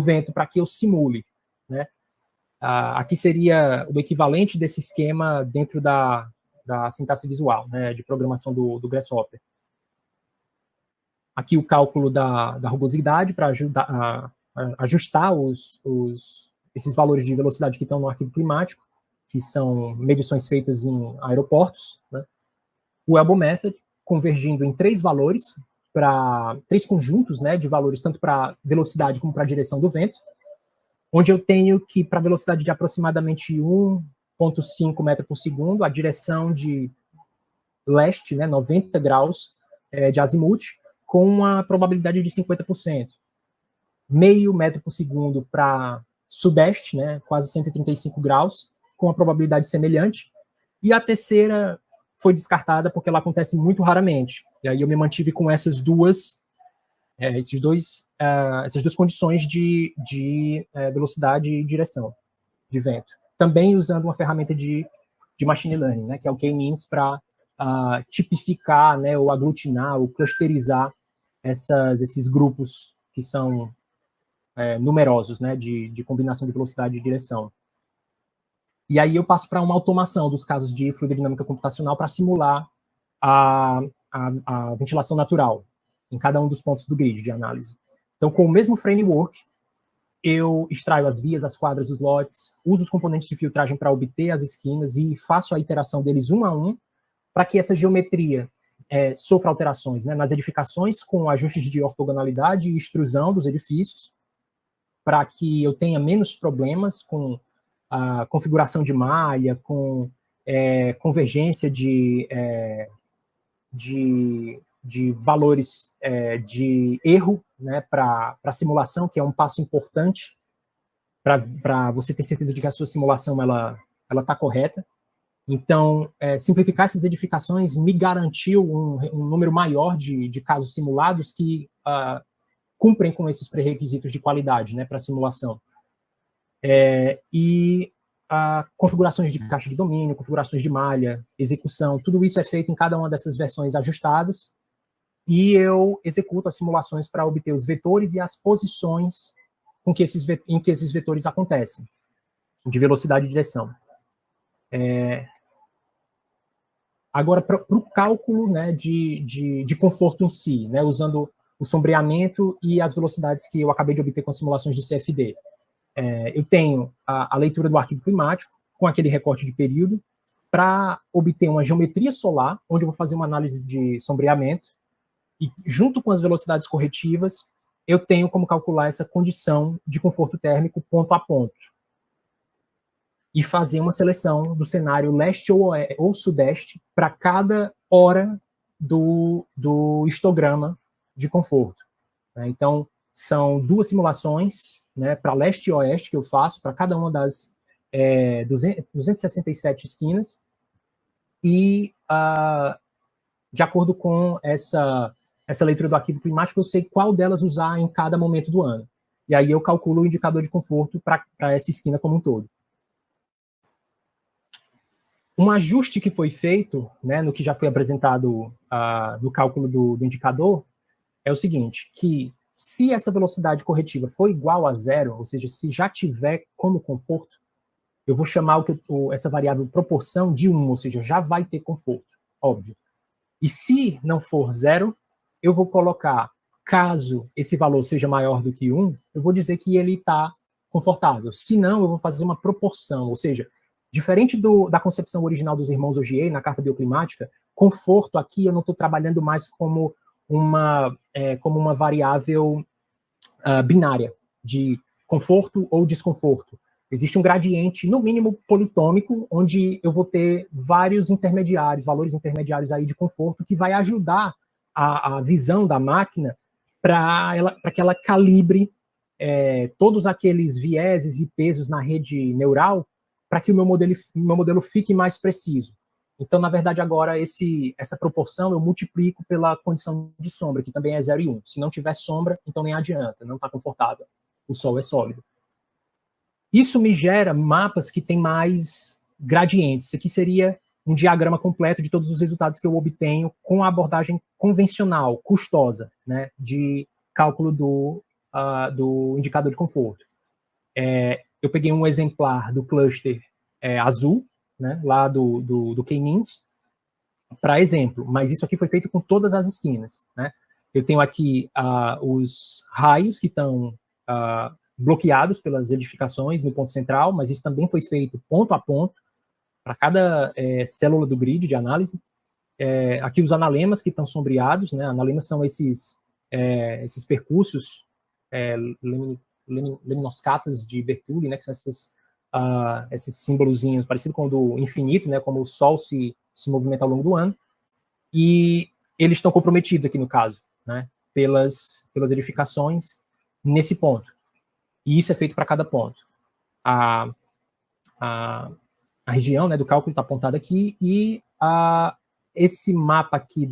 vento, para que eu simule, né. Aqui seria o equivalente desse esquema dentro da sintaxe visual, né, de programação do Grasshopper. Aqui o cálculo da rugosidade para ajustar esses valores de velocidade que estão no arquivo climático, que são medições feitas em aeroportos, né? O Elbow Method, convergindo em 3 valores, para 3 conjuntos, né, de valores, tanto para velocidade como para a direção do vento, onde eu tenho que, para velocidade de aproximadamente 1,5 metros por segundo, a direção de leste, né, 90 graus de azimuth, com uma probabilidade de 50%. Meio metro por segundo para sudeste, né, quase 135 graus, com a probabilidade semelhante, e a terceira foi descartada porque ela acontece muito raramente. E aí eu me mantive com essas duas condições de velocidade e direção de vento. Também usando uma ferramenta de machine learning, né, que é o K-means, para tipificar, né, ou aglutinar, ou clusterizar esses grupos que são numerosos, né, de combinação de velocidade e direção. E aí eu passo para uma automação dos casos de fluidodinâmica computacional para simular a ventilação natural em cada um dos pontos do grid de análise. Então, com o mesmo framework, eu extraio as vias, as quadras, os lotes, uso os componentes de filtragem para obter as esquinas e faço a iteração deles um a um, para que essa geometria sofra alterações, né, nas edificações, com ajustes de ortogonalidade e extrusão dos edifícios, para que eu tenha menos problemas com a configuração de malha, com convergência de valores de erro, né, para a simulação, que é um passo importante para você ter certeza de que a sua simulação ela está correta. Então, simplificar essas edificações me garantiu um número maior de casos simulados que cumprem com esses pré-requisitos de qualidade, né, para a simulação. E configurações de caixa de domínio, configurações de malha, execução, tudo isso é feito em cada uma dessas versões ajustadas, e eu executo as simulações para obter os vetores e as posições em que esses vetores acontecem, de velocidade e direção. Agora, para o cálculo, né, de conforto em si, né, usando o sombreamento e as velocidades que eu acabei de obter com as simulações de CFD. Eu tenho a leitura do arquivo climático, com aquele recorte de período, para obter uma geometria solar, onde eu vou fazer uma análise de sombreamento, e junto com as velocidades corretivas, eu tenho como calcular essa condição de conforto térmico ponto a ponto. E fazer uma seleção do cenário leste ou sudeste para cada hora do histograma de conforto. Então, são 2 simulações, né, para leste e oeste que eu faço, para cada uma das 267 esquinas, e de acordo com essa leitura do arquivo climático, eu sei qual delas usar em cada momento do ano. E aí eu calculo o indicador de conforto para essa esquina como um todo. Um ajuste que foi feito, né, no que já foi apresentado no cálculo do indicador, é o seguinte, que se essa velocidade corretiva for igual a 0, ou seja, se já tiver como conforto, eu vou chamar essa variável proporção de 1, ou seja, já vai ter conforto, óbvio. E se não for 0, eu vou colocar, caso esse valor seja maior do que 1, eu vou dizer que ele está confortável. Se não, eu vou fazer uma proporção, ou seja, diferente da concepção original dos irmãos Ogier, na Carta Bioclimática, conforto aqui eu não estou trabalhando mais como uma variável binária, de conforto ou desconforto. Existe um gradiente, no mínimo, politômico, onde eu vou ter vários intermediários, valores intermediários aí de conforto, que vai ajudar a visão da máquina para que ela calibre todos aqueles vieses e pesos na rede neural para que o meu modelo fique mais preciso. Então, na verdade, agora, essa proporção eu multiplico pela condição de sombra, que também é 0 e 1. Se não tiver sombra, então nem adianta, não está confortável. O sol é sólido. Isso me gera mapas que têm mais gradientes. Isso aqui seria um diagrama completo de todos os resultados que eu obtenho com a abordagem convencional, custosa, né, de cálculo do indicador de conforto. Eu peguei um exemplar do cluster azul, né, lá do K-means, para exemplo, mas isso aqui foi feito com todas as esquinas, né? Eu tenho aqui os raios que estão bloqueados pelas edificações no ponto central, mas isso também foi feito ponto a ponto, para cada célula do grid de análise. Aqui os analemas que estão sombreados, né? Analemas são esses percursos lemnoscatas de Bernoulli, né? Que são esses símbolozinhos parecidos com o do infinito, né? Como o Sol se movimenta ao longo do ano. E eles estão comprometidos aqui no caso, né? Pelas edificações nesse ponto. E isso é feito para cada ponto. A região, né, do cálculo está apontada aqui, e esse mapa aqui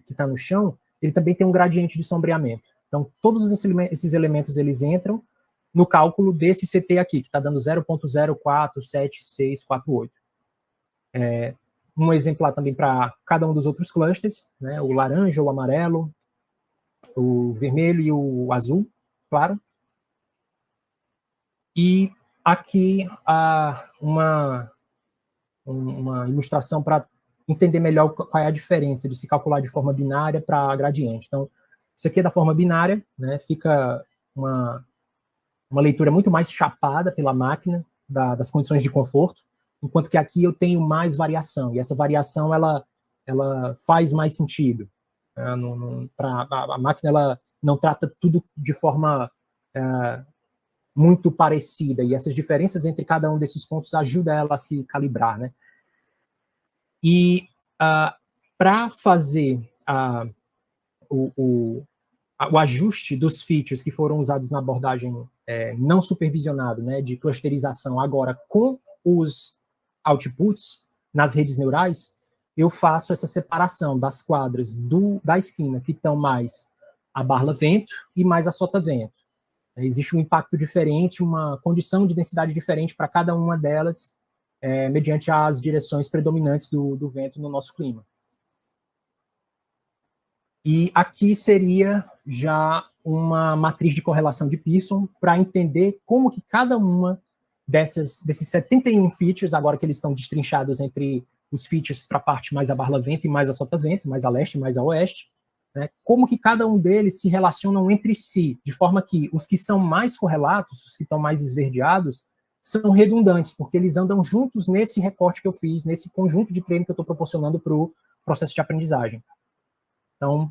que está no chão, ele também tem um gradiente de sombreamento. Então, todos esses elementos, eles entram no cálculo desse CT aqui, que está dando 0.047648. Um exemplar também para cada um dos outros clusters, né, o laranja, o amarelo, o vermelho e o azul, claro. E aqui uma ilustração para entender melhor qual é a diferença de se calcular de forma binária para gradiente. Então, isso aqui é da forma binária, né, fica uma leitura muito mais chapada pela máquina das condições de conforto, enquanto que aqui eu tenho mais variação, e essa variação ela faz mais sentido. A máquina ela não trata tudo de forma muito parecida, e essas diferenças entre cada um desses pontos ajudam ela a se calibrar, né? E para fazer o ajuste dos features que foram usados na abordagem não supervisionada, né, de clusterização, agora com os outputs nas redes neurais, eu faço essa separação das quadras da esquina que estão mais a barla-vento e mais a sota-vento. Existe um impacto diferente, uma condição de densidade diferente para cada uma delas mediante as direções predominantes do vento no nosso clima. E aqui seria já uma matriz de correlação de Pearson para entender como que cada uma desses 71 features, agora que eles estão destrinchados entre os features para a parte mais a barlavento e mais a sotavento, mais a leste e mais a oeste, né, como que cada um deles se relacionam entre si, de forma que os que são mais correlatos, os que estão mais esverdeados, são redundantes, porque eles andam juntos nesse recorte que eu fiz, nesse conjunto de treino que eu estou proporcionando para o processo de aprendizagem. Então,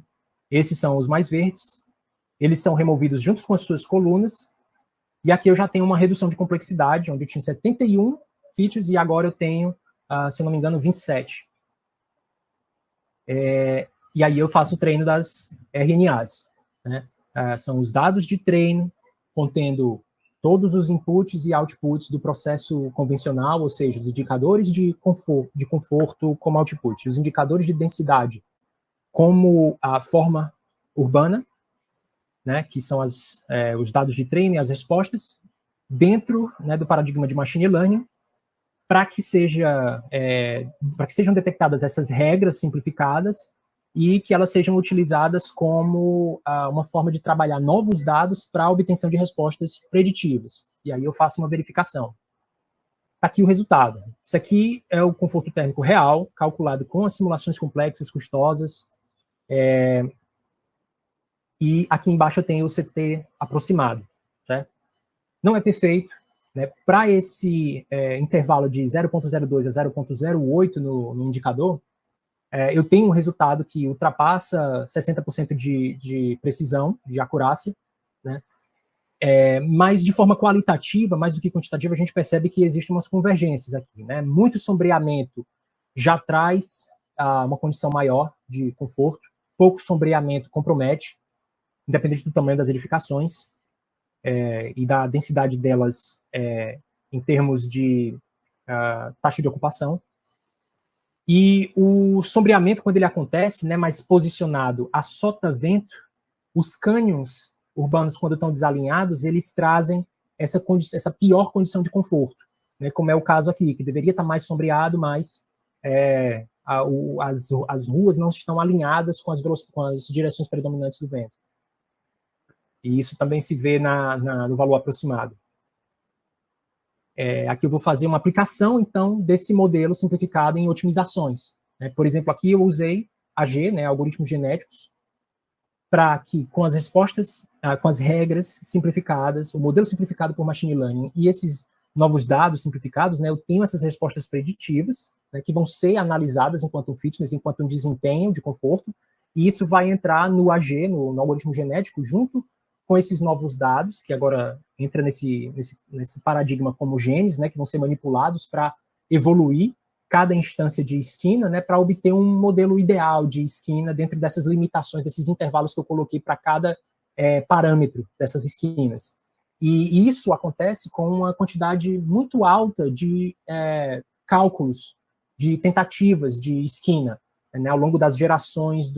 esses são os mais verdes, eles são removidos juntos com as suas colunas, e aqui eu já tenho uma redução de complexidade, onde eu tinha 71 features, e agora eu tenho, se não me engano, 27. E aí eu faço o treino das RNAs, né? São os dados de treino, contendo todos os inputs e outputs do processo convencional, ou seja, os indicadores de conforto como output, os indicadores de densidade como a forma urbana, né, que são os dados de treino e as respostas, dentro, né, do paradigma de machine learning, para que sejam detectadas essas regras simplificadas e que elas sejam utilizadas como uma forma de trabalhar novos dados para a obtenção de respostas preditivas. E aí eu faço uma verificação. Está aqui o resultado. Isso aqui é o conforto térmico real, calculado com as simulações complexas, custosas. E aqui embaixo eu tenho o CT aproximado. Certo? Não é perfeito. Né? Para esse intervalo de 0,02 a 0,08 no indicador, eu tenho um resultado que ultrapassa 60% de precisão, de acurácia, né? Mas de forma qualitativa, mais do que quantitativa, a gente percebe que existem umas convergências aqui, né? Muito sombreamento já traz uma condição maior de conforto, pouco sombreamento compromete, independente do tamanho das edificações e da densidade delas em termos de taxa de ocupação. E o sombreamento, quando ele acontece, né, mais posicionado a sotavento, os cânions urbanos, quando estão desalinhados, eles trazem essa pior condição de conforto, né, como é o caso aqui, que deveria estar mais sombreado, mas as ruas não estão alinhadas com as direções predominantes do vento. E isso também se vê no valor aproximado. Aqui eu vou fazer uma aplicação, então, desse modelo simplificado em otimizações. Né? Por exemplo, aqui eu usei AG, né, algoritmos genéticos, para que, com as respostas, com as regras simplificadas, o modelo simplificado por machine learning e esses novos dados simplificados, né, eu tenho essas respostas preditivas, né, que vão ser analisadas enquanto fitness, enquanto um desempenho de conforto, e isso vai entrar no AG, no algoritmo genético, junto com esses novos dados, que agora entra nesse paradigma como genes, né, que vão ser manipulados para evoluir cada instância de esquina, né, para obter um modelo ideal de esquina dentro dessas limitações, desses intervalos que eu coloquei para cada parâmetro dessas esquinas. E isso acontece com uma quantidade muito alta de cálculos, de tentativas de esquina, né, ao longo das gerações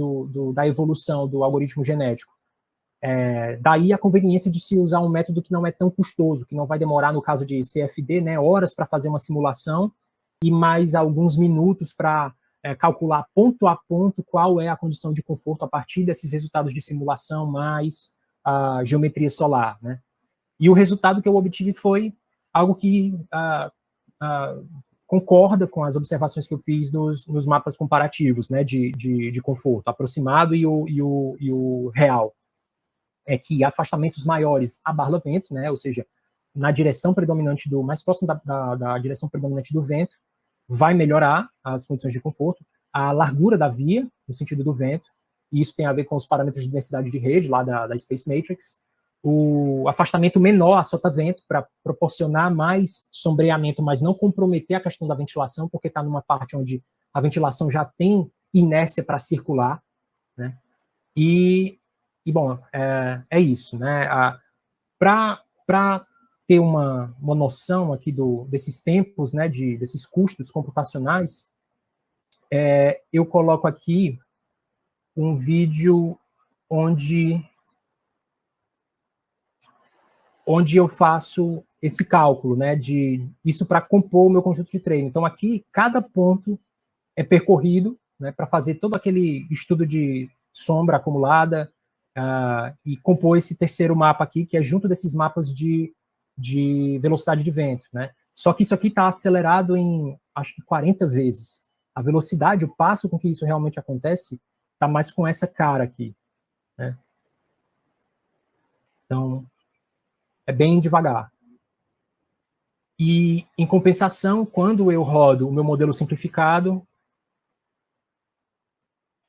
da evolução do algoritmo genético. Daí a conveniência de se usar um método que não é tão custoso, que não vai demorar, no caso de CFD, né, horas para fazer uma simulação e mais alguns minutos para calcular ponto a ponto qual é a condição de conforto a partir desses resultados de simulação mais a geometria solar. Né? E o resultado que eu obtive foi algo que concorda com as observações que eu fiz nos mapas comparativos, né, de conforto, aproximado e o real. É que afastamentos maiores a barlavento, né, ou seja, na direção predominante mais próximo da direção predominante do vento, vai melhorar as condições de conforto, a largura da via, no sentido do vento, e isso tem a ver com os parâmetros de densidade de rede, lá da Space Matrix, o afastamento menor a sotavento, para proporcionar mais sombreamento, mas não comprometer a questão da ventilação, porque está numa parte onde a ventilação já tem inércia para circular, né, e bom, é isso, né? Para ter uma noção aqui desses tempos, né, desses custos computacionais, eu coloco aqui um vídeo onde eu faço esse cálculo, né, de isso para compor o meu conjunto de treino. Então, aqui, cada ponto é percorrido, né, para fazer todo aquele estudo de sombra acumulada e compor esse terceiro mapa aqui, que é junto desses mapas de velocidade de vento, né? Só que isso aqui está acelerado em, acho que 40 vezes. A velocidade, o passo com que isso realmente acontece, está mais com essa cara aqui, né? Então, é bem devagar. E, em compensação, quando eu rodo o meu modelo simplificado,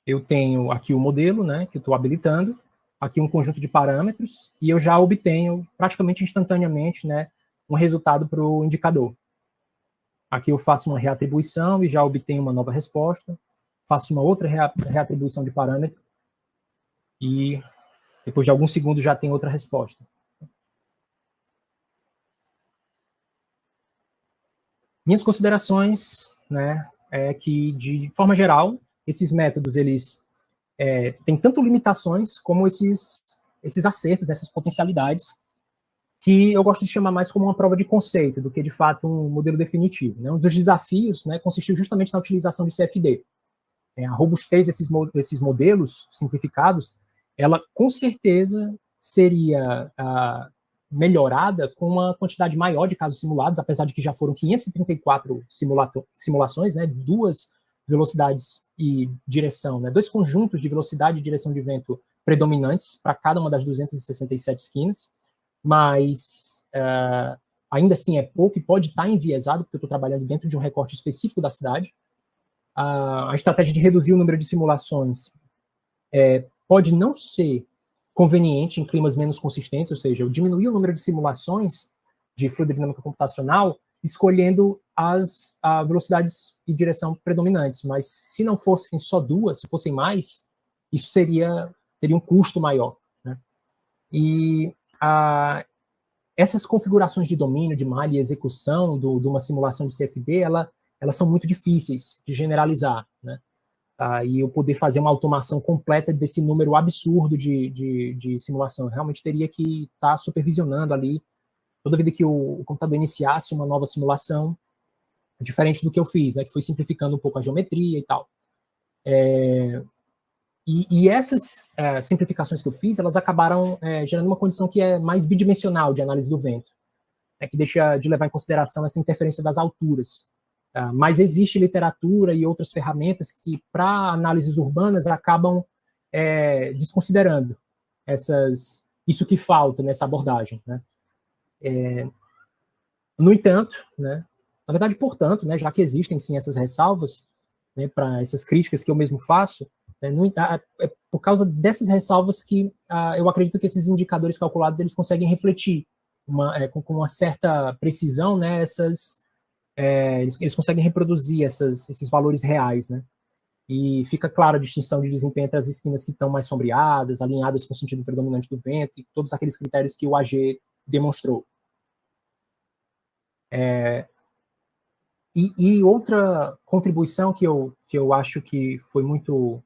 eu tenho aqui o modelo, né, que eu estou habilitando, aqui um conjunto de parâmetros, e eu já obtenho praticamente instantaneamente, né, um resultado para o indicador. Aqui eu faço uma reatribuição e já obtenho uma nova resposta, faço uma outra reatribuição de parâmetro, e depois de alguns segundos já tem outra resposta. Minhas considerações, né, é que, de forma geral, esses métodos, eles têm tanto limitações como esses acertos, essas potencialidades, que eu gosto de chamar mais como uma prova de conceito do que, de fato, um modelo definitivo, né? Um dos desafios, né, consistiu justamente na utilização de CFD. A robustez desses modelos simplificados, ela, com certeza, seria melhorada com uma quantidade maior de casos simulados, apesar de que já foram 534 simulações, né, 2 velocidades e direção, né, 2 conjuntos de velocidade e direção de vento predominantes para cada uma das 267 esquinas, mas ainda assim é pouco e pode estar enviesado, porque eu estou trabalhando dentro de um recorte específico da cidade. A estratégia de reduzir o número de simulações pode não ser conveniente em climas menos consistentes, ou seja, eu diminuir o número de simulações de fluidodinâmica computacional escolhendo as velocidades e direção predominantes, mas se não fossem só 2, se fossem mais, isso teria um custo maior, né? E essas configurações de domínio, de malha e execução de uma simulação de CFD, elas são muito difíceis de generalizar, né? E eu poder fazer uma automação completa desse número absurdo de simulação. Eu realmente teria que estar supervisionando ali, toda vida que o computador iniciasse uma nova simulação, diferente do que eu fiz, né, que foi simplificando um pouco a geometria e tal. E essas simplificações que eu fiz, elas acabaram gerando uma condição que é mais bidimensional de análise do vento, né, que deixa de levar em consideração essa interferência das alturas. Mas existe literatura e outras ferramentas que, para análises urbanas, acabam desconsiderando isso que falta nessa abordagem, né? No entanto, né, na verdade, portanto, né, já que existem, sim, essas ressalvas, né, para essas críticas que eu mesmo faço, é por causa dessas ressalvas que eu acredito que esses indicadores calculados eles conseguem refletir com uma certa precisão, né, eles conseguem reproduzir esses valores reais, né? E fica clara a distinção de desempenho entre as esquinas que estão mais sombreadas, alinhadas com o sentido predominante do vento, e todos aqueles critérios que o AG demonstrou. E outra contribuição que eu acho que foi muito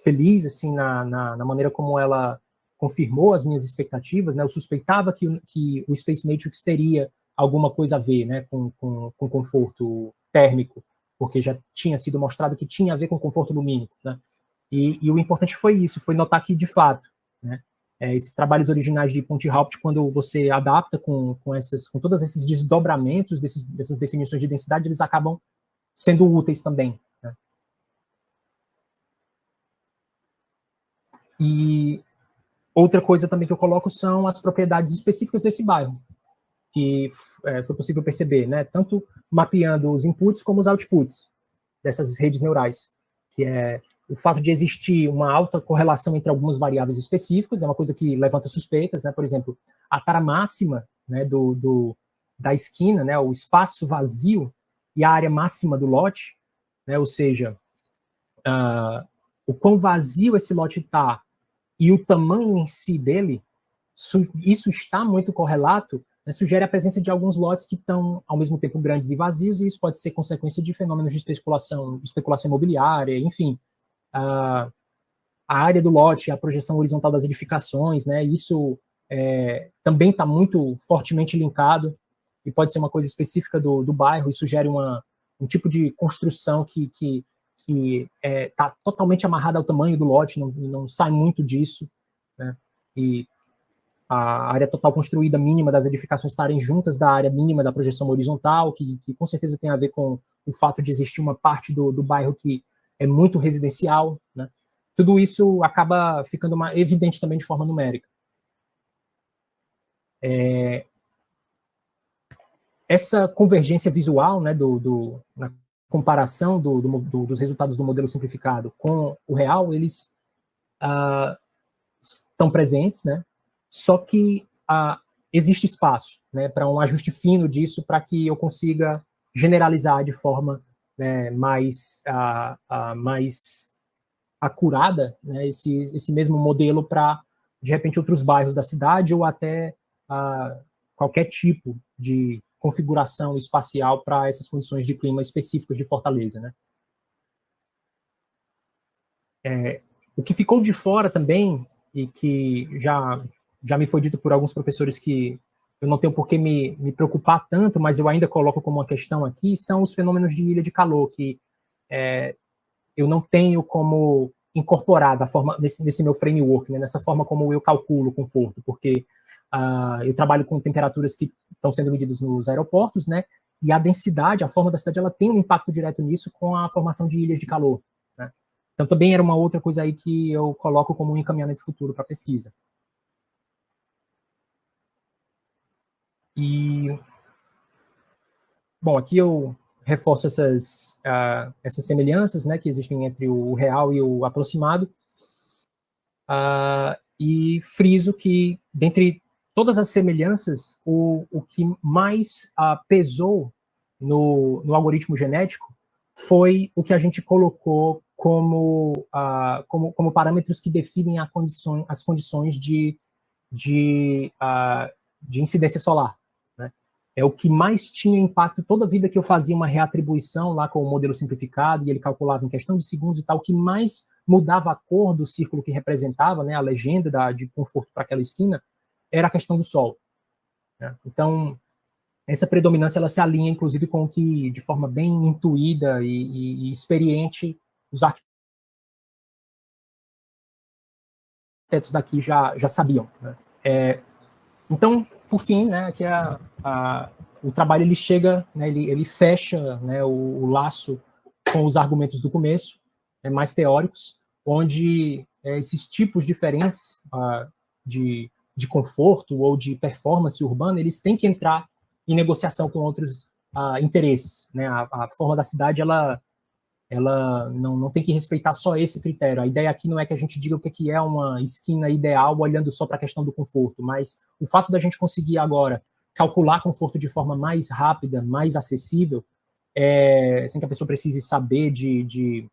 feliz assim, na maneira como ela confirmou as minhas expectativas, né? Eu suspeitava que o Space Matrix teria alguma coisa a ver, né, com conforto térmico, porque já tinha sido mostrado que tinha a ver com conforto lumínico, né? E o importante foi isso, foi notar que, de fato, né, esses trabalhos originais de Ponte-Haupt, quando você adapta com todos esses desdobramentos dessas definições de densidade, eles acabam sendo úteis também, né? E outra coisa também que eu coloco são as propriedades específicas desse bairro, que foi possível perceber, né, tanto mapeando os inputs como os outputs dessas redes neurais, que é o fato de existir uma alta correlação entre algumas variáveis específicas, é uma coisa que levanta suspeitas, né, por exemplo, a tara máxima, né, da esquina, né, o espaço vazio e a área máxima do lote, né, ou seja, o quão vazio esse lote está e o tamanho em si dele, isso está muito correlato, né, sugere a presença de alguns lotes que estão, ao mesmo tempo, grandes e vazios, e isso pode ser consequência de fenômenos de especulação imobiliária, enfim. A área do lote, a projeção horizontal das edificações, né, isso também está muito fortemente linkado, e pode ser uma coisa específica do bairro. Isso gera um tipo de construção que está totalmente amarrada ao tamanho do lote, não sai muito disso, né? E a área total construída mínima das edificações estarem juntas da área mínima da projeção horizontal, que com certeza tem a ver com o fato de existir uma parte do bairro que é muito residencial, né? Tudo isso acaba ficando evidente também de forma numérica. Essa convergência visual, né, na comparação dos resultados do modelo simplificado com o real, eles estão presentes, né? Só que existe espaço, né, para um ajuste fino disso, para que eu consiga generalizar de forma, né, mais acurada, né, esse mesmo modelo para, de repente, outros bairros da cidade ou até qualquer tipo de configuração espacial para essas condições de clima específicas de Fortaleza, né? O que ficou de fora também, e que já me foi dito por alguns professores que eu não tenho por que me preocupar tanto, mas eu ainda coloco como uma questão aqui, são os fenômenos de ilha de calor, que eu não tenho como incorporar da forma, nesse meu framework, né, nessa forma como eu calculo o conforto, porque eu trabalho com temperaturas que estão sendo medidas nos aeroportos, né, e a densidade, a forma da cidade, ela tem um impacto direto nisso com a formação de ilhas de calor, né? Então também era uma outra coisa aí que eu coloco como um encaminhamento futuro para a pesquisa. E, bom, aqui eu reforço essas semelhanças, né, que existem entre o real e o aproximado, e friso que, dentre todas as semelhanças, o que mais pesou no algoritmo genético foi o que a gente colocou como parâmetros que definem as condições de incidência solar, né? É o que mais tinha impacto toda a vida que eu fazia uma reatribuição lá com o modelo simplificado e ele calculava em questão de segundos e tal, o que mais mudava a cor do círculo que representava, né, a legenda de conforto para aquela esquina, era a questão do sol, né? Então, essa predominância ela se alinha, inclusive, com o que, de forma bem intuída e experiente, os arquitetos daqui já sabiam, né? Então, por fim, né, aqui o trabalho ele chega, né, ele fecha, né, o laço com os argumentos do começo, né, mais teóricos, onde esses tipos diferentes de conforto ou de performance urbana, eles têm que entrar em negociação com outros interesses, né? A forma da cidade, ela não tem que respeitar só esse critério. A ideia aqui não é que a gente diga o que é uma esquina ideal olhando só para a questão do conforto, mas o fato da gente conseguir agora calcular conforto de forma mais rápida, mais acessível, sem que a pessoa precise saber de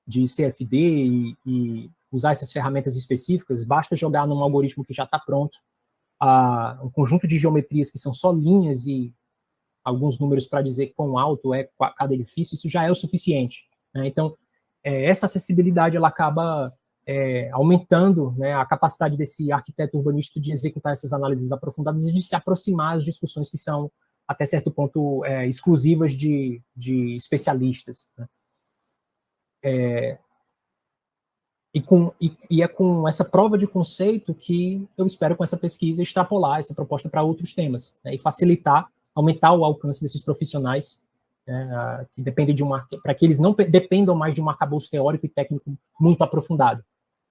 CFD e usar essas ferramentas específicas, basta jogar num algoritmo que já está pronto, um conjunto de geometrias que são só linhas e alguns números para dizer quão alto é cada edifício, isso já é o suficiente, né? Então, essa acessibilidade ela acaba aumentando, né, a capacidade desse arquiteto urbanístico de executar essas análises aprofundadas e de se aproximar às discussões que são, até certo ponto, exclusivas de especialistas, né? E é com essa prova de conceito que eu espero, com essa pesquisa, extrapolar essa proposta para outros temas, né, e facilitar, aumentar o alcance desses profissionais, né, que dependem para que eles não dependam mais de um arcabouço teórico e técnico muito aprofundado,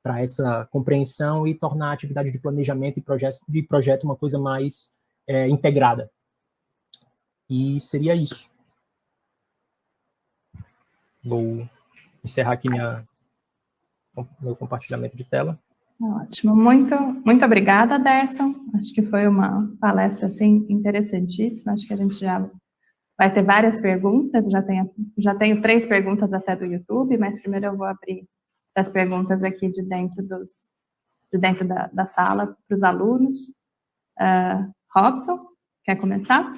para essa compreensão e tornar a atividade de planejamento e projeto uma coisa mais integrada. E seria isso. Vou encerrar aqui meu compartilhamento de tela. Ótimo, muito obrigada, Derson. Acho que foi uma palestra assim, interessantíssima. Acho que a gente já vai ter várias perguntas. Já tenho 3 perguntas até do YouTube, mas primeiro eu vou abrir as perguntas aqui de dentro da sala para os alunos. Robson, quer começar?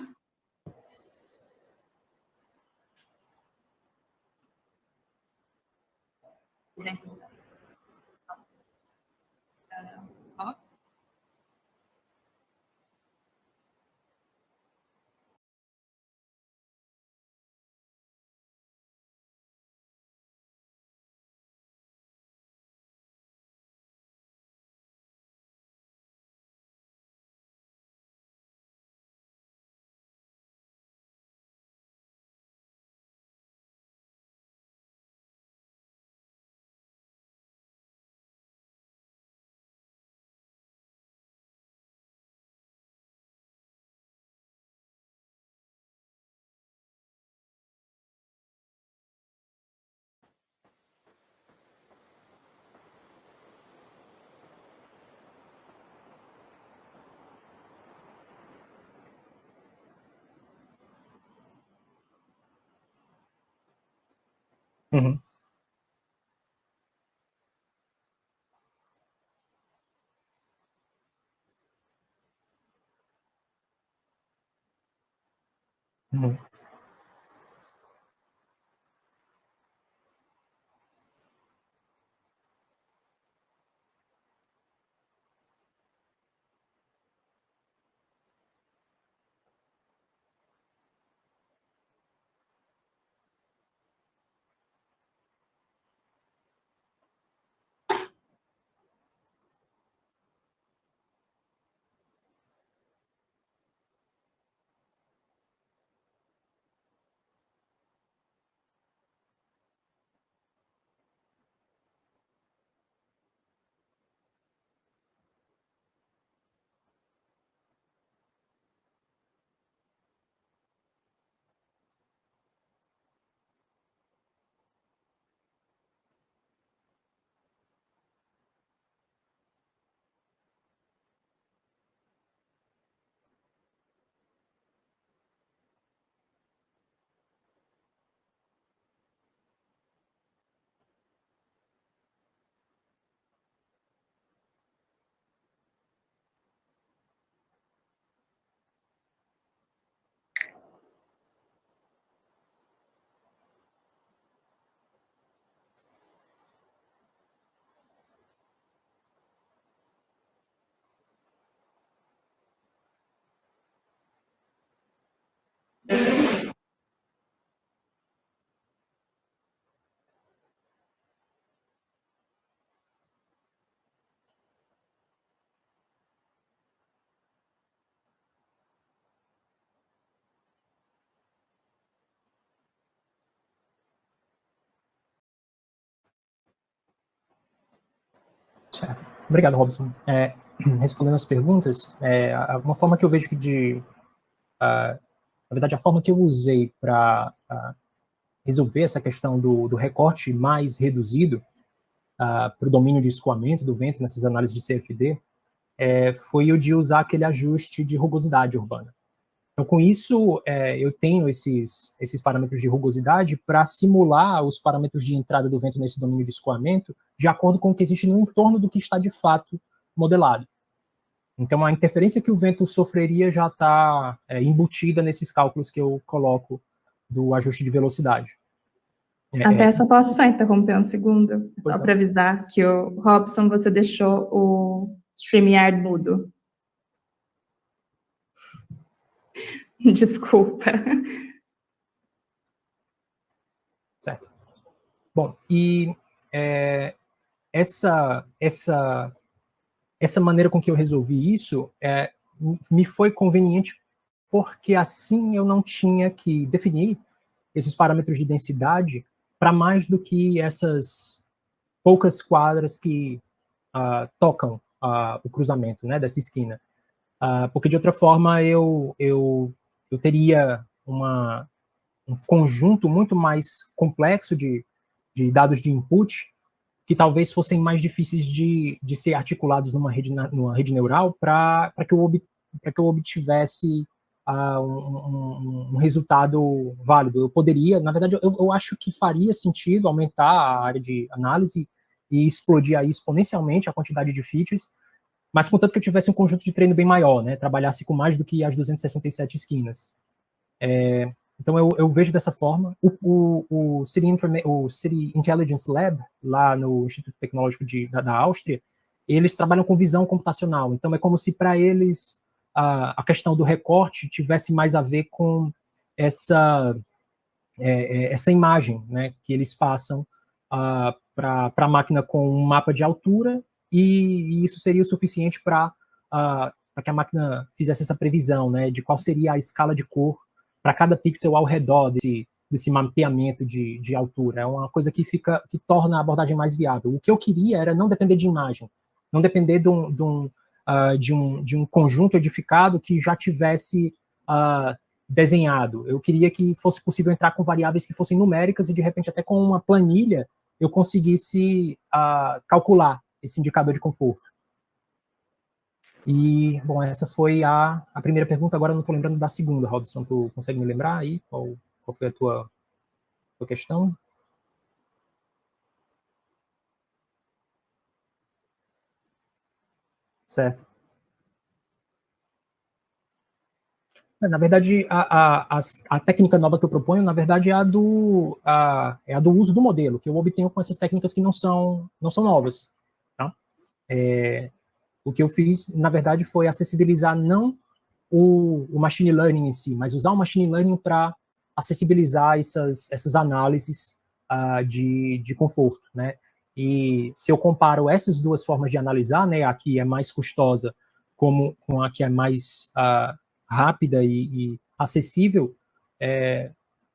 Uhum. Uhum. Certo. Obrigado, Robson. Respondendo as perguntas, uma forma que eu vejo que na verdade, a forma que eu usei para resolver essa questão do recorte mais reduzido para o domínio de escoamento do vento nessas análises de CFD foi o de usar aquele ajuste de rugosidade urbana. Então, com isso, eu tenho esses parâmetros de rugosidade para simular os parâmetros de entrada do vento nesse domínio de escoamento de acordo com o que existe no entorno do que está de fato modelado. Então, a interferência que o vento sofreria já está embutida nesses cálculos que eu coloco do ajuste de velocidade. Até só posso só interromper um segundo, só Pois é. para avisar que o Robson, você deixou o StreamYard mudo. Desculpa. Certo. Bom, e essa maneira com que eu resolvi isso me foi conveniente porque assim eu não tinha que definir esses parâmetros de densidade para mais do que essas poucas quadras que tocam o cruzamento, né, dessa esquina. Porque de outra forma eu teria um conjunto muito mais complexo de dados de input que talvez fossem mais difíceis de ser articulados numa rede neural para que eu obtivesse um resultado válido. Eu poderia, na verdade, eu acho que faria sentido aumentar a área de análise e explodir aí exponencialmente a quantidade de features, mas contanto que eu tivesse um conjunto de treino bem maior, né, trabalhasse com mais do que as 267 esquinas. Então, eu vejo dessa forma. O City Intelligence Lab, lá no Instituto Tecnológico da Áustria, eles trabalham com visão computacional. Então, é como se para eles a questão do recorte tivesse mais a ver com essa imagem, né, que eles passam para a máquina com um mapa de altura, e isso seria o suficiente para que a máquina fizesse essa previsão, né, de qual seria a escala de cor para cada pixel ao redor desse mapeamento de altura. É uma coisa que torna a abordagem mais viável. O que eu queria era não depender de imagem, não depender de um conjunto edificado que já tivesse desenhado. Eu queria que fosse possível entrar com variáveis que fossem numéricas e, de repente, até com uma planilha, eu conseguisse calcular esse indicador de conforto. E, bom, essa foi a primeira pergunta. Agora eu não estou lembrando da segunda, Robson. Tu consegue me lembrar aí qual foi a tua questão? Certo. Na verdade, a técnica nova que eu proponho, na verdade, é a do uso do modelo, que eu obtenho com essas técnicas que não são novas. Tá? O que eu fiz, na verdade, foi acessibilizar não o machine learning em si, mas usar o machine learning para acessibilizar essas análises de conforto, né? E se eu comparo essas duas formas de analisar, né, a que é mais custosa com a que é mais rápida e acessível,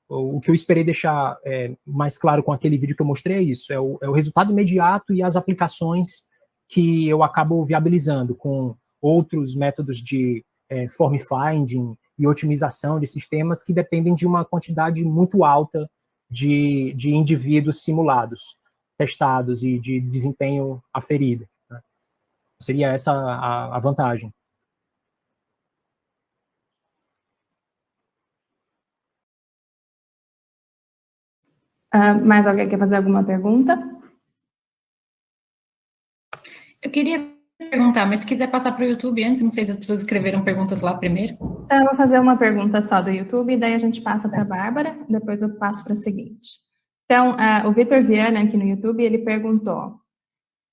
o que eu esperei deixar mais claro com aquele vídeo que eu mostrei é isso, é o resultado imediato e as aplicações que eu acabo viabilizando com outros métodos de form finding e otimização de sistemas que dependem de uma quantidade muito alta de indivíduos simulados, testados e de desempenho aferido. Né? Seria essa a vantagem. Mais alguém quer fazer alguma pergunta? Eu queria perguntar, mas se quiser passar para o YouTube antes, não sei se as pessoas escreveram perguntas lá primeiro. Eu vou fazer uma pergunta só do YouTube, e daí a gente passa para a Bárbara, depois eu passo para a seguinte. Então, o Vitor Viana, aqui no YouTube, ele perguntou: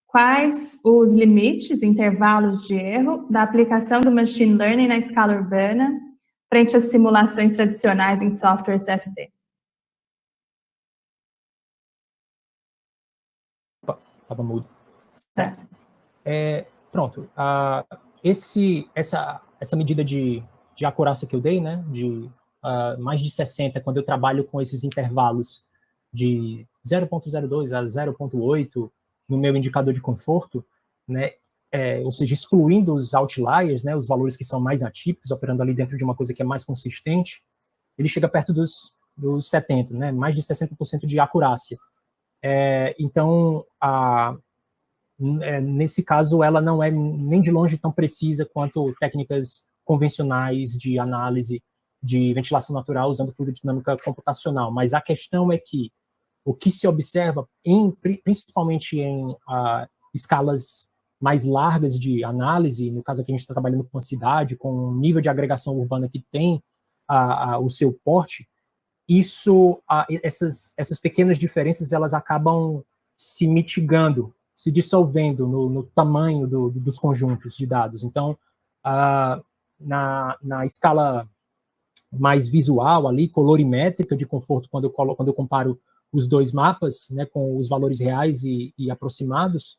quais os limites, intervalos de erro da aplicação do machine learning na escala urbana frente às simulações tradicionais em software CFD? Estava mudo. Certo. Pronto. Essa medida de acurácia que eu dei, né, de mais de 60, quando eu trabalho com esses intervalos de 0.02 a 0.8 no meu indicador de conforto, né, ou seja, excluindo os outliers, né, os valores que são mais atípicos, operando ali dentro de uma coisa que é mais consistente, ele chega perto dos 70, né, mais de 60% de acurácia. Então, nesse caso, ela não é nem de longe tão precisa quanto técnicas convencionais de análise de ventilação natural usando fluidodinâmica computacional. Mas a questão é que o que se observa, principalmente em escalas mais largas de análise, no caso aqui a gente está trabalhando com uma cidade, com um nível de agregação urbana que tem o seu porte, essas pequenas diferenças elas acabam se mitigando, se dissolvendo no tamanho dos conjuntos de dados. Então, na escala mais visual ali, colorimétrica de conforto, quando eu comparo os dois mapas, né, com os valores reais e aproximados,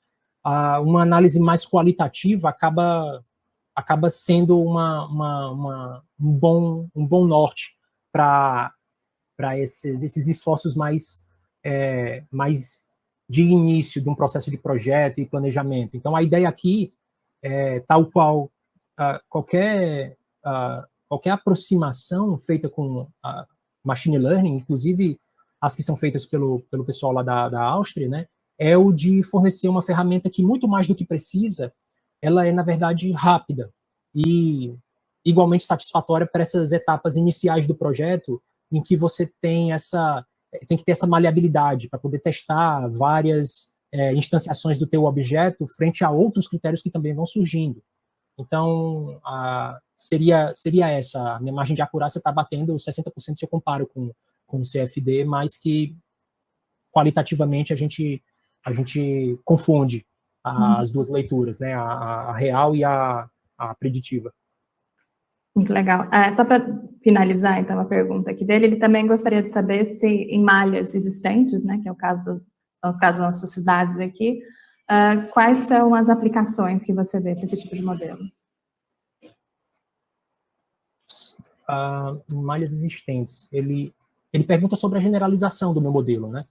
uma análise mais qualitativa acaba sendo um bom norte para esses esforços mais de início de um processo de projeto e planejamento. Então, a ideia aqui tal qual qualquer aproximação feita com machine learning, inclusive as que são feitas pelo pessoal lá da Áustria, né, é o de fornecer uma ferramenta que, muito mais do que precisa, ela é, na verdade, rápida e igualmente satisfatória para essas etapas iniciais do projeto, em que você tem que ter essa maleabilidade para poder testar várias instanciações do teu objeto frente a outros critérios que também vão surgindo. Então, seria essa, a minha margem de acurácia está batendo 60% se eu comparo com o CFD, mas que qualitativamente a gente confunde as duas leituras, né, a real e a preditiva. Muito legal. Só para finalizar, então, a pergunta aqui dele, ele também gostaria de saber se em malhas existentes, né, que é são os casos das nossas cidades aqui, quais são as aplicações que você vê para esse tipo de modelo? Em malhas existentes. Ele pergunta sobre a generalização do meu modelo, né?